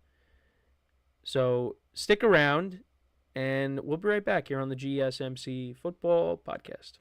Speaker 2: So stick around, and we'll be right back here on the GSMC Football Podcast.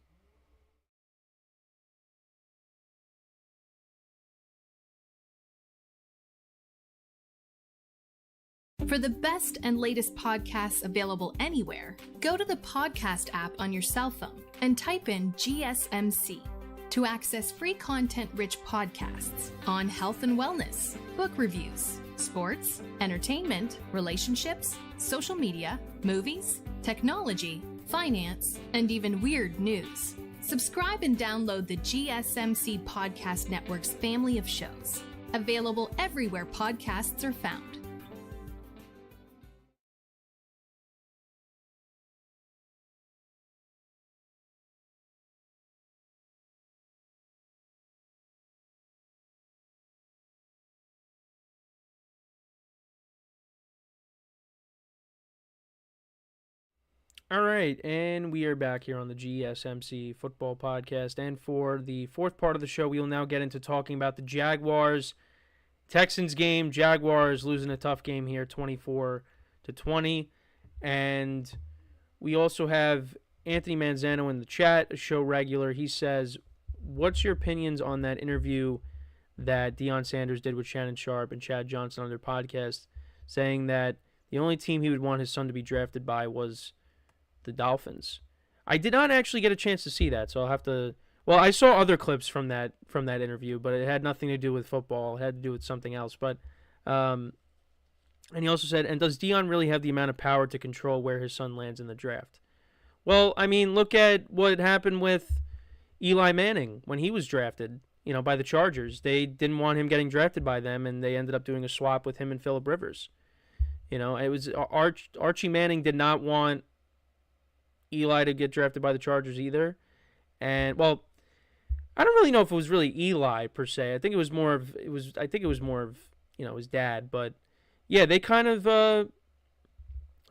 Speaker 5: For the best and latest podcasts available anywhere, go to the podcast app on your cell phone and type in GSMC to access free content-rich podcasts on health and wellness, book reviews, sports, entertainment, relationships, social media, movies, technology, finance, and even weird news. Subscribe and download the GSMC Podcast Network's family of shows, available everywhere podcasts are found.
Speaker 2: All right, and we are back here on the GSMC Football Podcast. And for the fourth part of the show, we will now get into talking about the Jaguars-Texans game. Jaguars losing a tough game here, 24-20. And we also have Anthony Manzano in the chat, a show regular. He says, what's your opinions on that interview that Deion Sanders did with Shannon Sharp and Chad Johnson on their podcast, saying that the only team he would want his son to be drafted by was the Dolphins? I did not actually get a chance to see that, so I'll have to. Well, I saw other clips from that interview, but it had nothing to do with football. It had to do with something else. But, and he also said, and does Deion really have the amount of power to control where his son lands in the draft? Well, I mean, look at what happened with Eli Manning when he was drafted, by the Chargers. They didn't want him getting drafted by them, and they ended up doing a swap with him and Phillip Rivers. It was Archie Manning did not want Eli to get drafted by the Chargers either. And, well, I don't really know if it was really Eli per se. I think it was more of his dad. But yeah, they kind of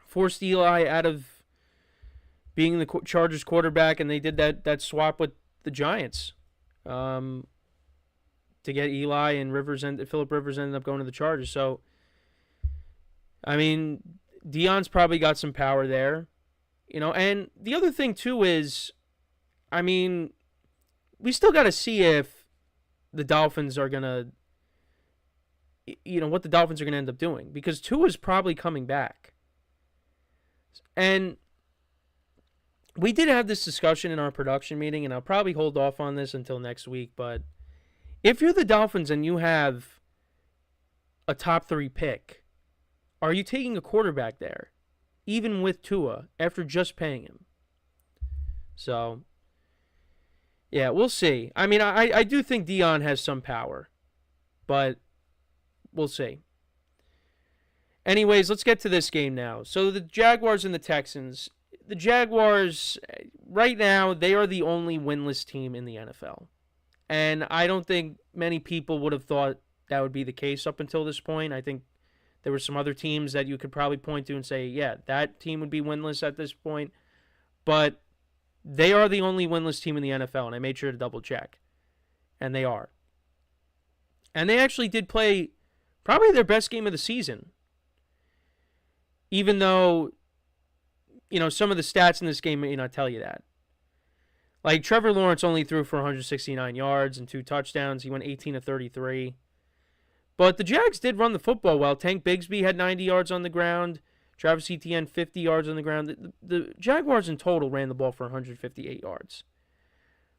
Speaker 2: forced Eli out of being the Chargers quarterback, and they did that swap with the Giants to get Eli, and Phillip Rivers ended up going to the Chargers. So, I mean, Deion's probably got some power there. And the other thing, too, is, I mean, we still got to see if the Dolphins are going to, what the Dolphins are going to end up doing. Because Tua's probably coming back. And we did have this discussion in our production meeting, and I'll probably hold off on this until next week. But if you're the Dolphins and you have a top 3 pick, are you taking a quarterback there? Even with Tua, after just paying him. So, yeah, we'll see. I mean, I do think Deion has some power, but we'll see. Anyways, let's get to this game now. So the Jaguars and the Texans. The Jaguars, right now, they are the only winless team in the NFL. And I don't think many people would have thought that would be the case up until this point. I think there were some other teams that you could probably point to and say, yeah, that team would be winless at this point. But they are the only winless team in the NFL, and I made sure to double check. And they are. And they actually did play probably their best game of the season. Even though, some of the stats in this game may not tell you that. Like, Trevor Lawrence only threw for 169 yards and 2 touchdowns. He went 18 of 33. But the Jags did run the football well. Tank Bigsby had 90 yards on the ground. Travis Etienne, 50 yards on the ground. The Jaguars in total ran the ball for 158 yards.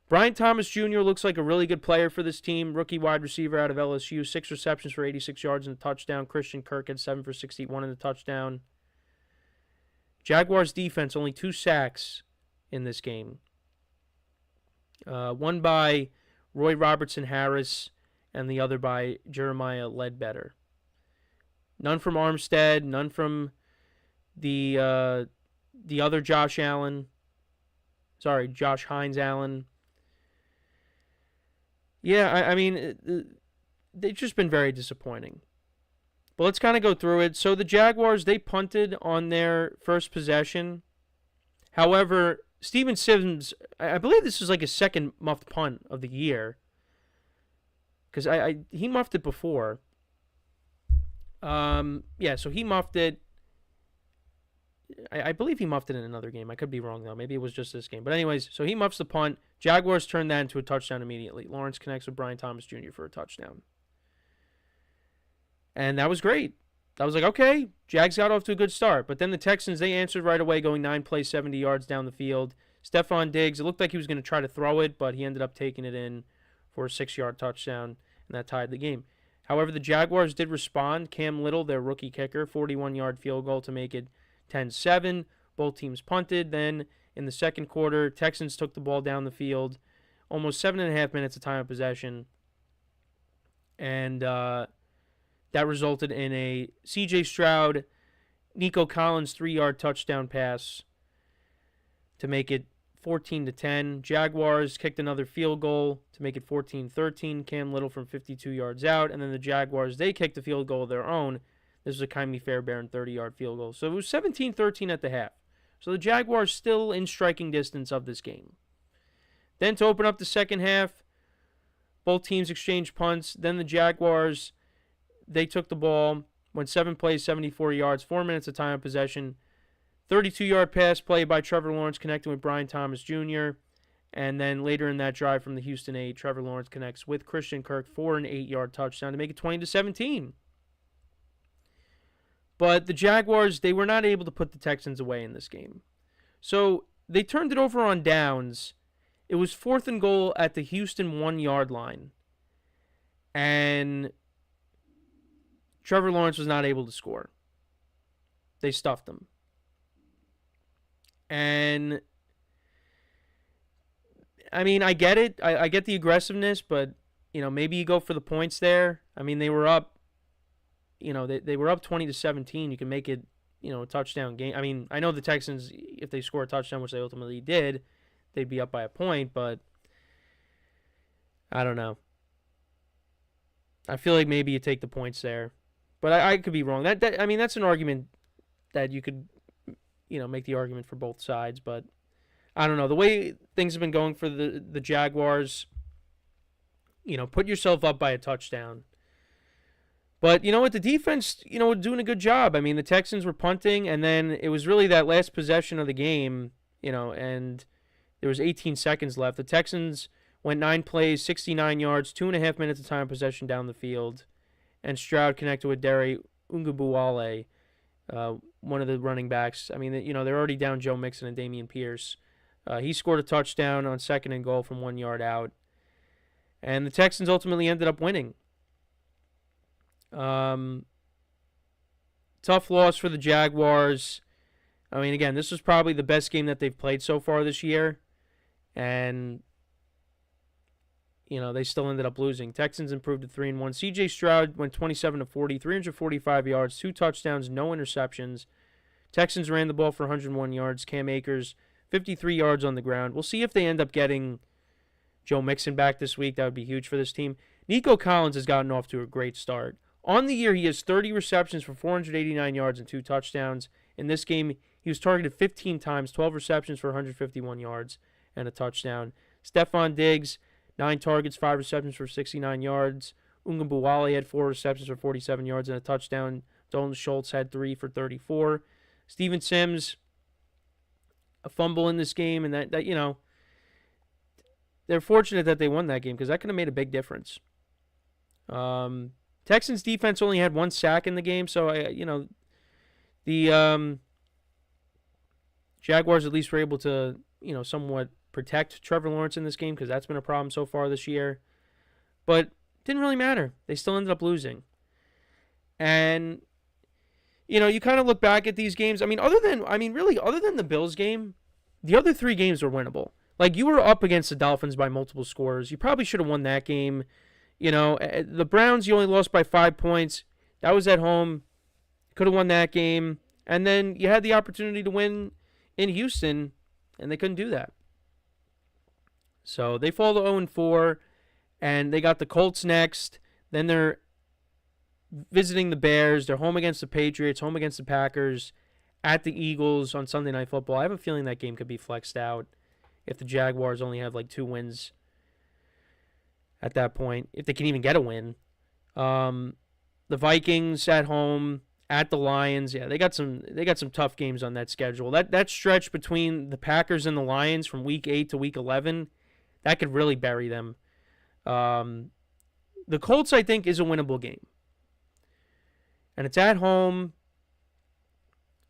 Speaker 2: Brian Thomas Jr. looks like a really good player for this team. Rookie wide receiver out of LSU. 6 receptions for 86 yards and a touchdown. Christian Kirk had 7 for 61 and a touchdown. Jaguars defense, only 2 sacks in this game. One by Roy Robertson Harris and the other by Jeremiah Ledbetter. None from Armstead, none from the other Josh Hines Allen. Yeah, I mean, they've just been very disappointing. But let's kind of go through it. So the Jaguars, they punted on their first possession. However, Steven Sims, I believe this is like his second muffed punt of the year. Because he muffed it before. So he muffed it. I believe he muffed it in another game. I could be wrong, though. Maybe it was just this game. But anyways, so he muffs the punt. Jaguars turn that into a touchdown immediately. Lawrence connects with Brian Thomas Jr. for a touchdown. And that was great. I was like, okay, Jags got off to a good start. But then the Texans, they answered right away, going 9 plays, 70 yards down the field. Stephon Diggs, it looked like he was going to try to throw it, but he ended up taking it in for a 6-yard touchdown, and that tied the game. However, the Jaguars did respond. Cam Little, their rookie kicker, 41-yard field goal to make it 10-7. Both teams punted. Then in the second quarter, Texans took the ball down the field. Almost 7.5 minutes of time of possession. And that resulted in a C.J. Stroud, Nico Collins 3-yard touchdown pass to make it 14-10. Jaguars kicked another field goal to make it 14-13. Cam Little from 52 yards out. And then the Jaguars, they kicked a field goal of their own. This was a Kyrie Fairbairn 30-yard field goal. So it was 17-13 at the half. So the Jaguars still in striking distance of this game. Then to open up the second half, both teams exchanged punts. Then the Jaguars, they took the ball, went 7 plays, 74 yards, 4 minutes of time of possession. 32-yard pass play by Trevor Lawrence connecting with Brian Thomas Jr. And then later in that drive from the Houston 8, Trevor Lawrence connects with Christian Kirk for an 8-yard touchdown to make it 20-17. But the Jaguars, they were not able to put the Texans away in this game. So they turned it over on downs. It was 4th and goal at the Houston 1-yard line. And Trevor Lawrence was not able to score. They stuffed him. And, I mean, I get it. I get the aggressiveness, but, maybe you go for the points there. I mean, they were up, they were up 20-17. You can make it, a touchdown game. I mean, I know the Texans, if they score a touchdown, which they ultimately did, they'd be up by a point, but I don't know. I feel like maybe you take the points there. But I could be wrong. That's an argument that you could, make the argument for both sides. But I don't know. The way things have been going for the Jaguars, put yourself up by a touchdown. But, what the defense, doing a good job. I mean, the Texans were punting, and then it was really that last possession of the game, and there was 18 seconds left. The Texans went 9 plays, 69 yards, 2.5 minutes of time of possession down the field. And Stroud connected with Dare Ungabuwale, one of the running backs. I mean, they're already down Joe Mixon and Dameon Pierce. He scored a touchdown on 2nd and goal from 1 yard out. And the Texans ultimately ended up winning. Tough loss for the Jaguars. I mean, again, this was probably the best game that they've played so far this year. And they still ended up losing. Texans improved to 3-1. C.J. Stroud went 27-40, 345 yards, 2 touchdowns, no interceptions. Texans ran the ball for 101 yards. Cam Akers, 53 yards on the ground. We'll see if they end up getting Joe Mixon back this week. That would be huge for this team. Nico Collins has gotten off to a great start. On the year, he has 30 receptions for 489 yards and 2 touchdowns. In this game, he was targeted 15 times, 12 receptions for 151 yards and a touchdown. Stephon Diggs, 9 targets, 5 receptions for 69 yards. Ungambuwale had 4 receptions for 47 yards and a touchdown. Dalton Schultz had 3 for 34. Steven Sims, a fumble in this game, and that they're fortunate that they won that game because that could have made a big difference. Texans defense only had 1 sack in the game, so the Jaguars at least were able to somewhat protect Trevor Lawrence in this game because that's been a problem so far this year. But didn't really matter. They still ended up losing. And you kind of look back at these games. Other than the Bills game, the other 3 games were winnable. Like, you were up against the Dolphins by multiple scores. You probably should have won that game. The Browns, you only lost by 5 points. That was at home. Could have won that game. And then you had the opportunity to win in Houston, and they couldn't do that. So they fall to 0-4, and they got the Colts next. Then they're visiting the Bears. They're home against the Patriots, home against the Packers, at the Eagles on Sunday Night Football. I have a feeling that game could be flexed out if the Jaguars only have like 2 wins at that point, if they can even get a win. The Vikings at home, at the Lions. Yeah, they got some tough games on that schedule. That stretch between the Packers and the Lions from week 8 to week 11, that could really bury them. The Colts, I think, is a winnable game. And it's at home.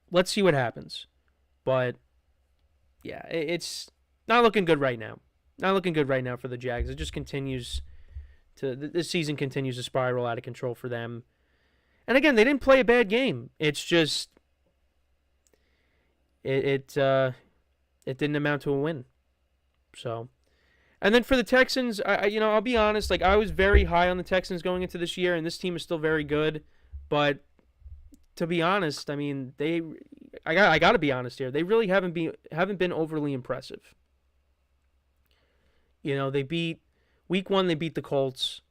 Speaker 2: Let's see what happens. But yeah, it's not looking good right now. Not looking good right now for the Jags. It just continues this season continues to spiral out of control for them. And again, they didn't play a bad game. It's just it didn't amount to a win. So, and then for the Texans, I'll be honest, like, I was very high on the Texans going into this year, and this team is still very good. But to be honest, I got to be honest here. They really haven't been overly impressive. They beat week 1. They beat the Colts,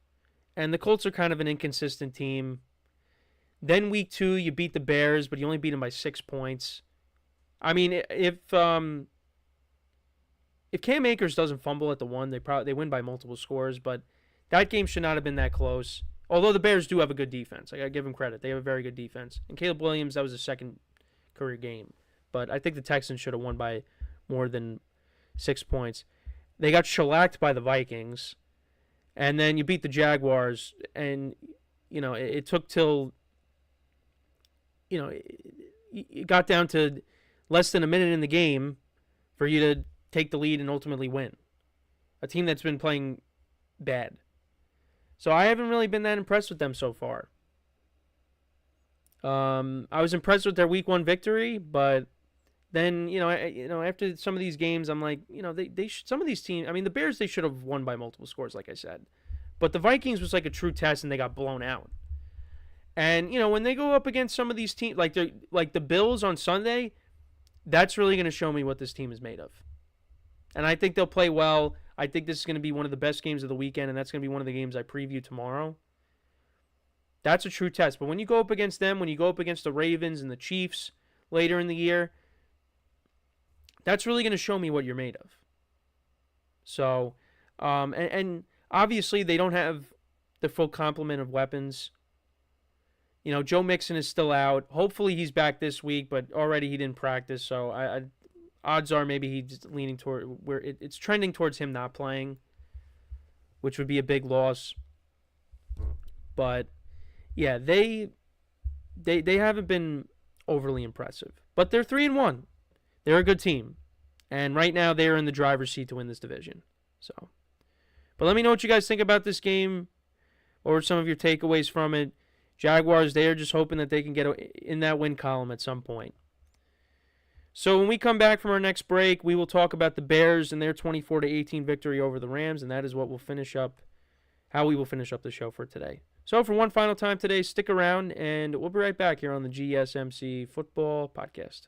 Speaker 2: and the Colts are kind of an inconsistent team. Then week 2, you beat the Bears, but you only beat them by 6 points. If Cam Akers doesn't fumble at the 1, they win by multiple scores. But that game should not have been that close. Although the Bears do have a good defense, I gotta give them credit. They have a very good defense. And Caleb Williams, that was his 2nd career game. But I think the Texans should have won by more than 6 points. They got shellacked by the Vikings, and then you beat the Jaguars, and it took till it got down to less than a minute in the game for you to take the lead and ultimately win. A team that's been playing bad. So I haven't really been that impressed with them so far. I was impressed with their week 1 victory, but then after some of these games, I'm like, some of these teams. The Bears, they should have won by multiple scores, like I said, but the Vikings was like a true test, and they got blown out. And when they go up against some of these teams, like the Bills on Sunday, that's really going to show me what this team is made of. And I think they'll play well. I think this is going to be one of the best games of the weekend, and that's going to be one of the games I preview tomorrow. That's a true test. But when you go up against them, when you go up against the Ravens and the Chiefs later in the year, that's really going to show me what you're made of. So, and obviously they don't have the full complement of weapons. Joe Mixon is still out. Hopefully he's back this week, but already he didn't practice. So odds are maybe he's leaning toward where it's trending towards him not playing, which would be a big loss. But yeah, they haven't been overly impressive, but they're 3-1. They're a good team, and right now they're in the driver's seat to win this division. So, but let me know what you guys think about this game, or some of your takeaways from it. Jaguars, they are just hoping that they can get in that win column at some point. So when we come back from our next break, we will talk about the Bears and their 24-18 victory over the Rams, and that is what will finish up, how we will finish up the show for today. So for one final time today, stick around, and we'll be right back here on the GSMC Football Podcast.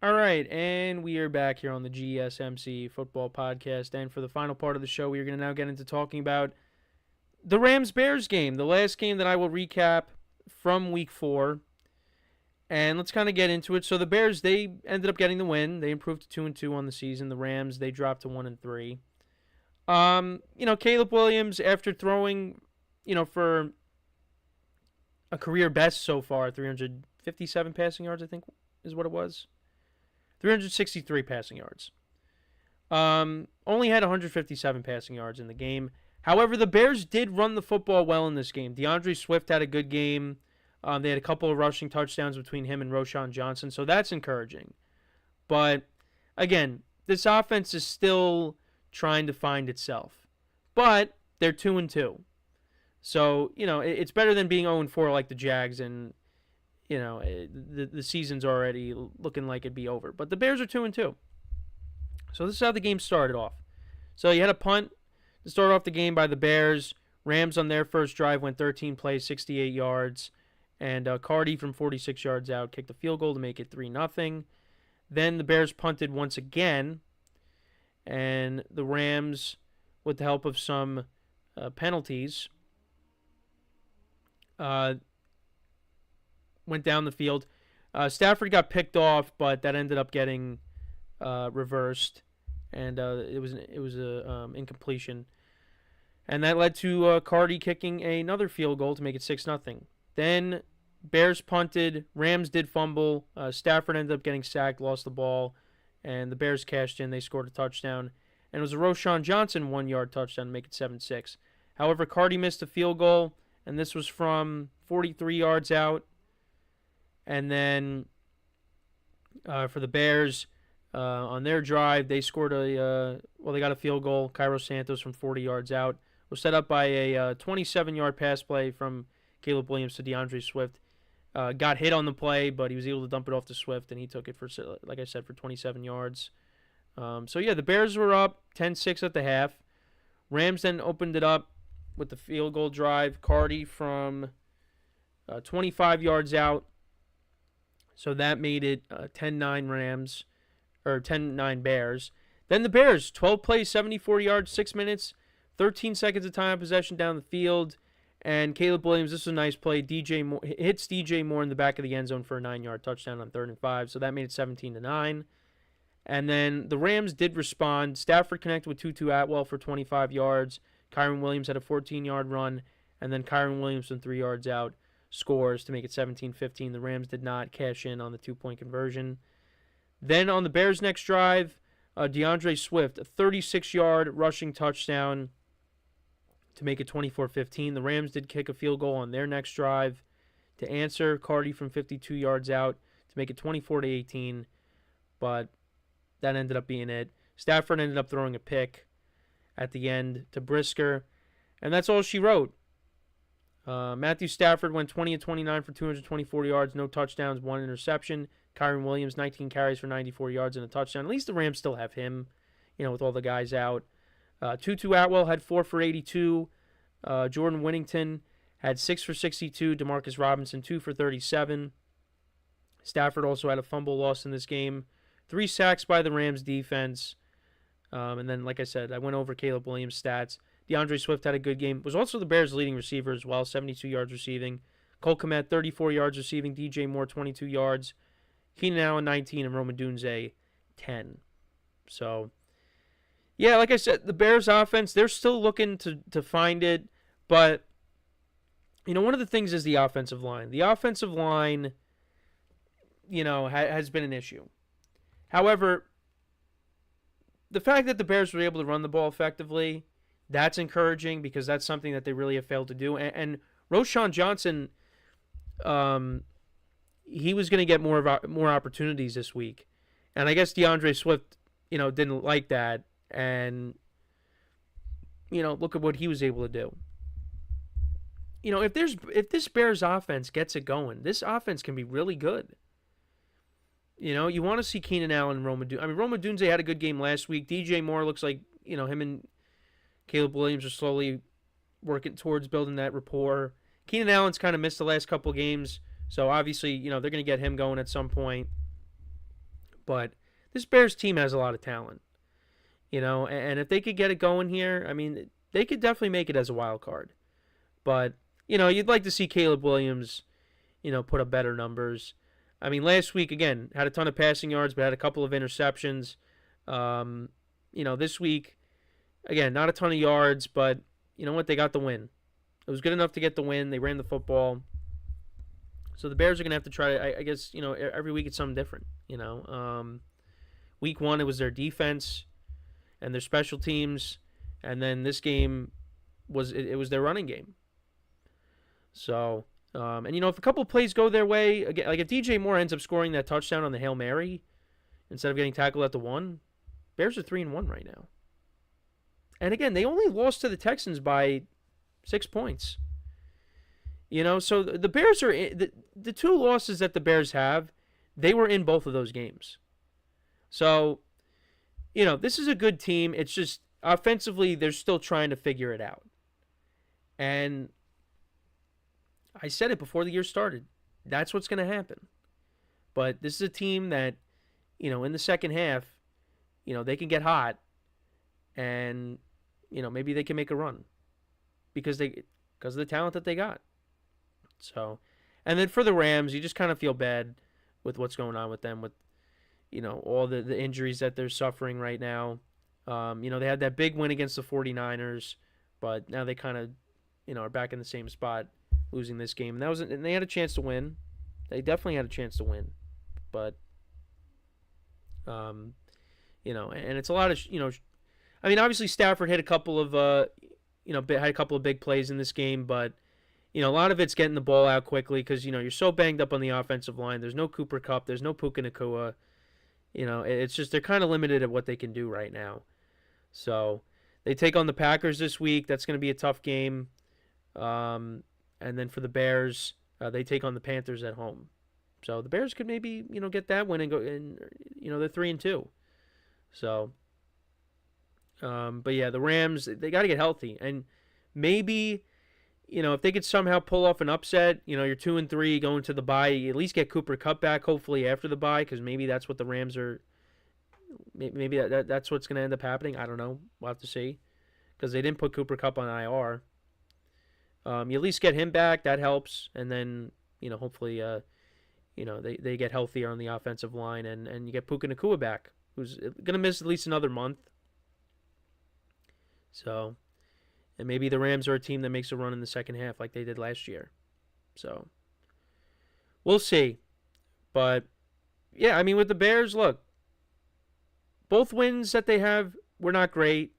Speaker 2: All right, and we are back here on the GSMC Football Podcast. And for the final part of the show, we are going to now get into talking about the Rams-Bears game, the last game that I will recap from Week 4. And let's kind of get into it. So the Bears, they ended up getting the win. They improved to 2-2 on the season. The Rams, they dropped to 1-3. Caleb Williams, after throwing, for a career best so far, 357 passing yards, I think is what it was. 363 passing yards. Only had 157 passing yards in the game. However, the Bears did run the football well in this game. DeAndre Swift had a good game. They had a couple of rushing touchdowns between him and Roschon Johnson, so that's encouraging. But, again, this offense is still trying to find itself. But they're 2-2. So, it's better than being 0-4 like the Jags, and the season's already looking like it'd be over. But the Bears are 2-2. So this is how the game started off. So you had a punt to start off the game by the Bears. Rams on their first drive went 13 plays, 68 yards. And Cardi from 46 yards out kicked a field goal to make it 3-0. Then the Bears punted once again. And the Rams, with the help of some penalties, went down the field. Stafford got picked off, but that ended up getting reversed, and it was a incompletion, and that led to Cardi kicking another field goal to make it 6-0. Then Bears punted, Rams did fumble, Stafford ended up getting sacked, lost the ball, and the Bears cashed in. They scored a touchdown, and it was a Roschon Johnson 1-yard touchdown to make it 7-6. However, Cardi missed a field goal, and this was from 43 yards out. And then for the Bears, on their drive, they scored they got a field goal. Cairo Santos from 40 yards out was set up by a 27-yard pass play from Caleb Williams to DeAndre Swift. Got hit on the play, but he was able to dump it off to Swift, and he took it for, like I said, for 27 yards. The Bears were up 10-6 at the half. Rams then opened it up with the field goal drive. Cardi from 25 yards out. So that made it 10-9 Rams, or 10-9 Bears. Then the Bears, 12 plays, 74 yards, 6 minutes, 13 seconds of time of possession down the field. And Caleb Williams, this was a nice play. Hits DJ Moore in the back of the end zone for a 9-yard touchdown on 3rd and 5. So that made it 17-9. And then the Rams did respond. Stafford connected with Tutu Atwell for 25 yards. Kyron Williams had a 14-yard run. And then Kyron Williams from 3 yards out scores to make it 17-15. The Rams did not cash in on the 2-point conversion. Then on the Bears' next drive, DeAndre Swift, a 36-yard rushing touchdown to make it 24-15. The Rams did kick a field goal on their next drive to answer. Cardi from 52 yards out to make it 24-18, but that ended up being it. Stafford ended up throwing a pick at the end to Brisker, and that's all she wrote. Matthew Stafford went 20 of 29 for 224 yards, no touchdowns, 1 interception. Kyron Williams, 19 carries for 94 yards and a touchdown. At least the Rams still have him, with all the guys out. Tutu Atwell had 4 for 82. Jordan Whittington had 6 for 62. Demarcus Robinson, 2 for 37. Stafford also had a fumble loss in this game. 3 sacks by the Rams defense. And then, like I said, I went over Caleb Williams' stats. DeAndre Swift had a good game. Was also the Bears' leading receiver as well, 72 yards receiving. Cole Kmet, 34 yards receiving. DJ Moore, 22 yards. Keenan Allen, 19, and Rome Odunze, 10. So, yeah, like I said, the Bears' offense, they're still looking to find it. But, one of the things is the offensive line. The offensive line, has been an issue. However, the fact that the Bears were able to run the ball effectively, that's encouraging because that's something that they really have failed to do. And Roschon Johnson, he was going to get more opportunities this week. And I guess DeAndre Swift, didn't like that. And, look at what he was able to do. If this Bears offense gets it going, this offense can be really good. You want to see Keenan Allen and Rome Odunze. Rome Odunze had a good game last week. DJ Moore looks like, him and Caleb Williams are slowly working towards building that rapport. Keenan Allen's kind of missed the last couple games, so obviously, they're going to get him going at some point. But this Bears team has a lot of talent, and if they could get it going here, they could definitely make it as a wild card. But, you'd like to see Caleb Williams, put up better numbers. Last week, again, had a ton of passing yards, but had a couple of interceptions. This week, again, not a ton of yards, but you know what? They got the win. It was good enough to get the win. They ran the football. So the Bears are going to have to try, I guess, every week it's something different, Week 1, it was their defense and their special teams. And then this game was their running game. So, if a couple of plays go their way, again, like if DJ Moore ends up scoring that touchdown on the Hail Mary instead of getting tackled at the 1, Bears are 3-1 right now. And again, they only lost to the Texans by 6 points. So the Bears are the 2 losses that the Bears have, they were in both of those games. So, this is a good team. It's just offensively, they're still trying to figure it out. And I said it before the year started. That's what's going to happen. But this is a team that, in the second half, they can get hot and, maybe they can make a run because of the talent that they got. So, and then for the Rams, you just kind of feel bad with what's going on with them with, all the injuries that they're suffering right now. They had that big win against the 49ers, but now they kind of, are back in the same spot, losing this game. And they had a chance to win. They definitely had a chance to win. But, and it's a lot of, obviously Stafford hit a couple of, had a couple of big plays in this game, but, a lot of it's getting the ball out quickly because, you're so banged up on the offensive line. There's no Cooper Kupp. There's no Puka Nacua. It's just they're kind of limited at what they can do right now. So they take on the Packers this week. That's going to be a tough game. And then for the Bears, they take on the Panthers at home. So the Bears could maybe, get that win and go, and they're 3-2. So, but yeah, the Rams, they got to get healthy. And maybe, if they could somehow pull off an upset, you're 2-3 going to the bye, you at least get Cooper Kupp back hopefully after the bye, because maybe that's what the Rams are, maybe that's what's going to end up happening. I don't know. We'll have to see, because they didn't put Cooper Kupp on IR. You at least get him back. That helps. And then, hopefully, they get healthier on the offensive line, and you get Puka Nacua back, who's going to miss at least another month. So, and maybe the Rams are a team that makes a run in the second half like they did last year. So, we'll see. But, yeah, with the Bears, look, both wins that they have were not great,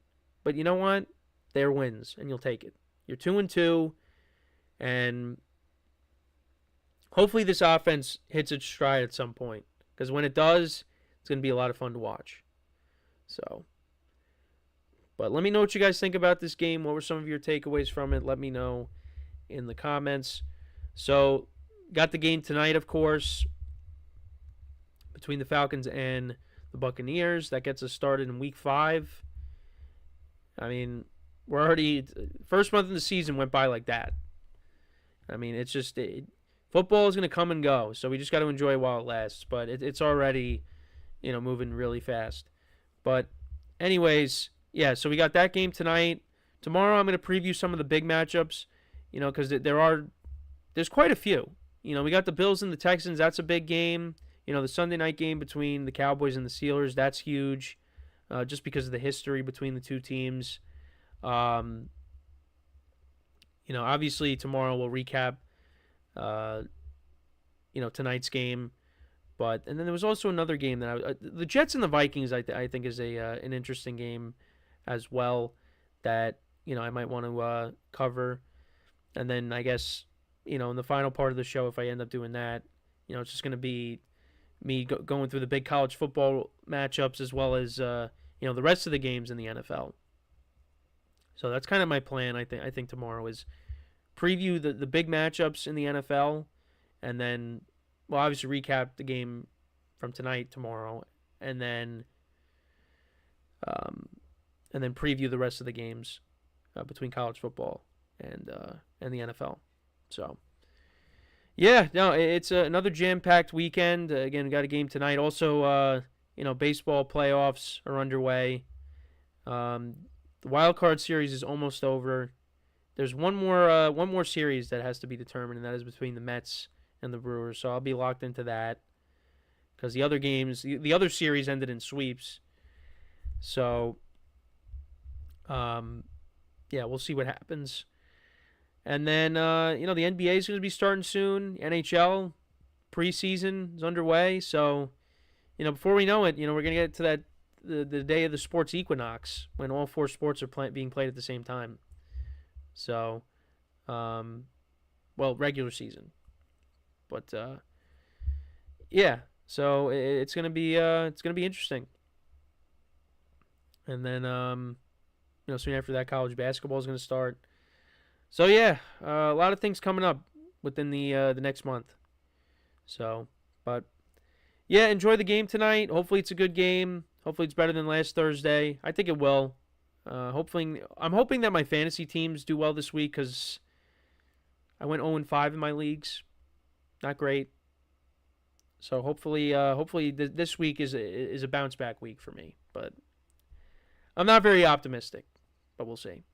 Speaker 2: but you know what? They're wins, and you'll take it. You're 2-2, and hopefully this offense hits its stride at some point, because when it does, it's going to be a lot of fun to watch. So, but let me know what you guys think about this game. What were some of your takeaways from it? Let me know in the comments. So, got the game tonight, of course, between the Falcons and the Buccaneers. That gets us started in Week 5. I mean, we're already... First month of the season went by like that. I mean, it's just... football is going to come and go, so we just got to enjoy it while it lasts. But it's already, moving really fast. But anyways, yeah, so we got that game tonight. Tomorrow I'm going to preview some of the big matchups, because there's quite a few. We got the Bills and the Texans. That's a big game. The Sunday night game between the Cowboys and the Steelers, that's huge, just because of the history between the two teams. Obviously tomorrow we'll recap, tonight's game. And then there was also another game that the Jets and the Vikings, I think is an interesting game as well that, I might want to cover. And then I guess, in the final part of the show, if I end up doing that, it's just going to be me going through the big college football matchups as well as, the rest of the games in the NFL. So that's kind of my plan. I think tomorrow is preview the big matchups in the NFL, and then we'll obviously recap the game from tonight tomorrow, and then preview the rest of the games between college football and the NFL. So yeah, no, it's another jam-packed weekend. Again, we got a game tonight. Also, baseball playoffs are underway. The wild card series is almost over. There's one more series that has to be determined, and that is between the Mets and the Brewers. So I'll be locked into that because the other games, the other series ended in sweeps. So, yeah, we'll see what happens. And then, the NBA is going to be starting soon. NHL preseason is underway. So, before we know it, we're going to get to that the day of the sports equinox when all 4 sports are being played at the same time. So, regular season. But yeah, so it's gonna be interesting. And then soon after that, college basketball is gonna start. So yeah, a lot of things coming up within the next month. So, but yeah, enjoy the game tonight. Hopefully it's a good game. Hopefully it's better than last Thursday. I think it will. I'm hoping that my fantasy teams do well this week because I went 0-5 in my leagues. Not great. So hopefully this week is a bounce back week for me. But I'm not very optimistic. But we'll see.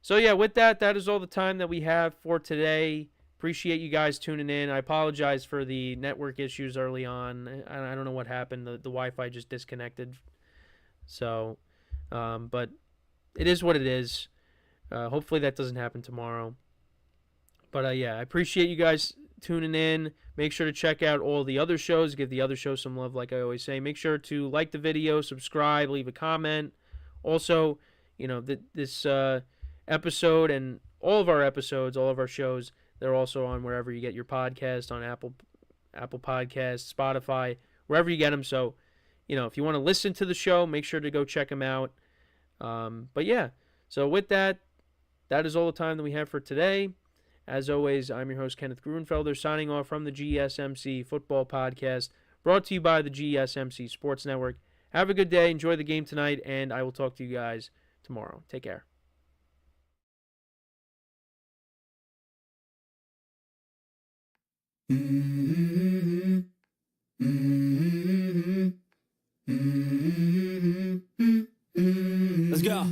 Speaker 2: So yeah, with that is all the time that we have for today. Appreciate you guys tuning in. I apologize for the network issues early on. I don't know what happened. The Wi-Fi just disconnected. So, but it is what it is. Hopefully that doesn't happen tomorrow. But yeah, I appreciate you guys tuning in. Make sure to check out all the other shows. Give the other shows some love, like I always say. Make sure to like the video, subscribe, leave a comment. Also, this episode and all of our episodes, all of our shows, they're also on wherever you get your podcast, on Apple Podcasts, Spotify, wherever you get them. So, if you want to listen to the show, make sure to go check them out. But yeah, so with that is all the time that we have for today. As always, I'm your host, Kenneth Gruenfelder, signing off from the GSMC Football Podcast, brought to you by the GSMC Sports Network. Have a good day, enjoy the game tonight, and I will talk to you guys tomorrow. Take care.
Speaker 3: Let's go.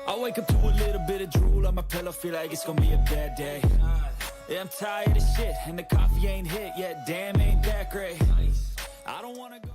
Speaker 3: I wake up to a little bit of drool on my pillow, feel like it's gonna be a bad day. Yeah, I'm tired of shit, and the coffee ain't hit yet, damn, ain't that great. I don't wanna go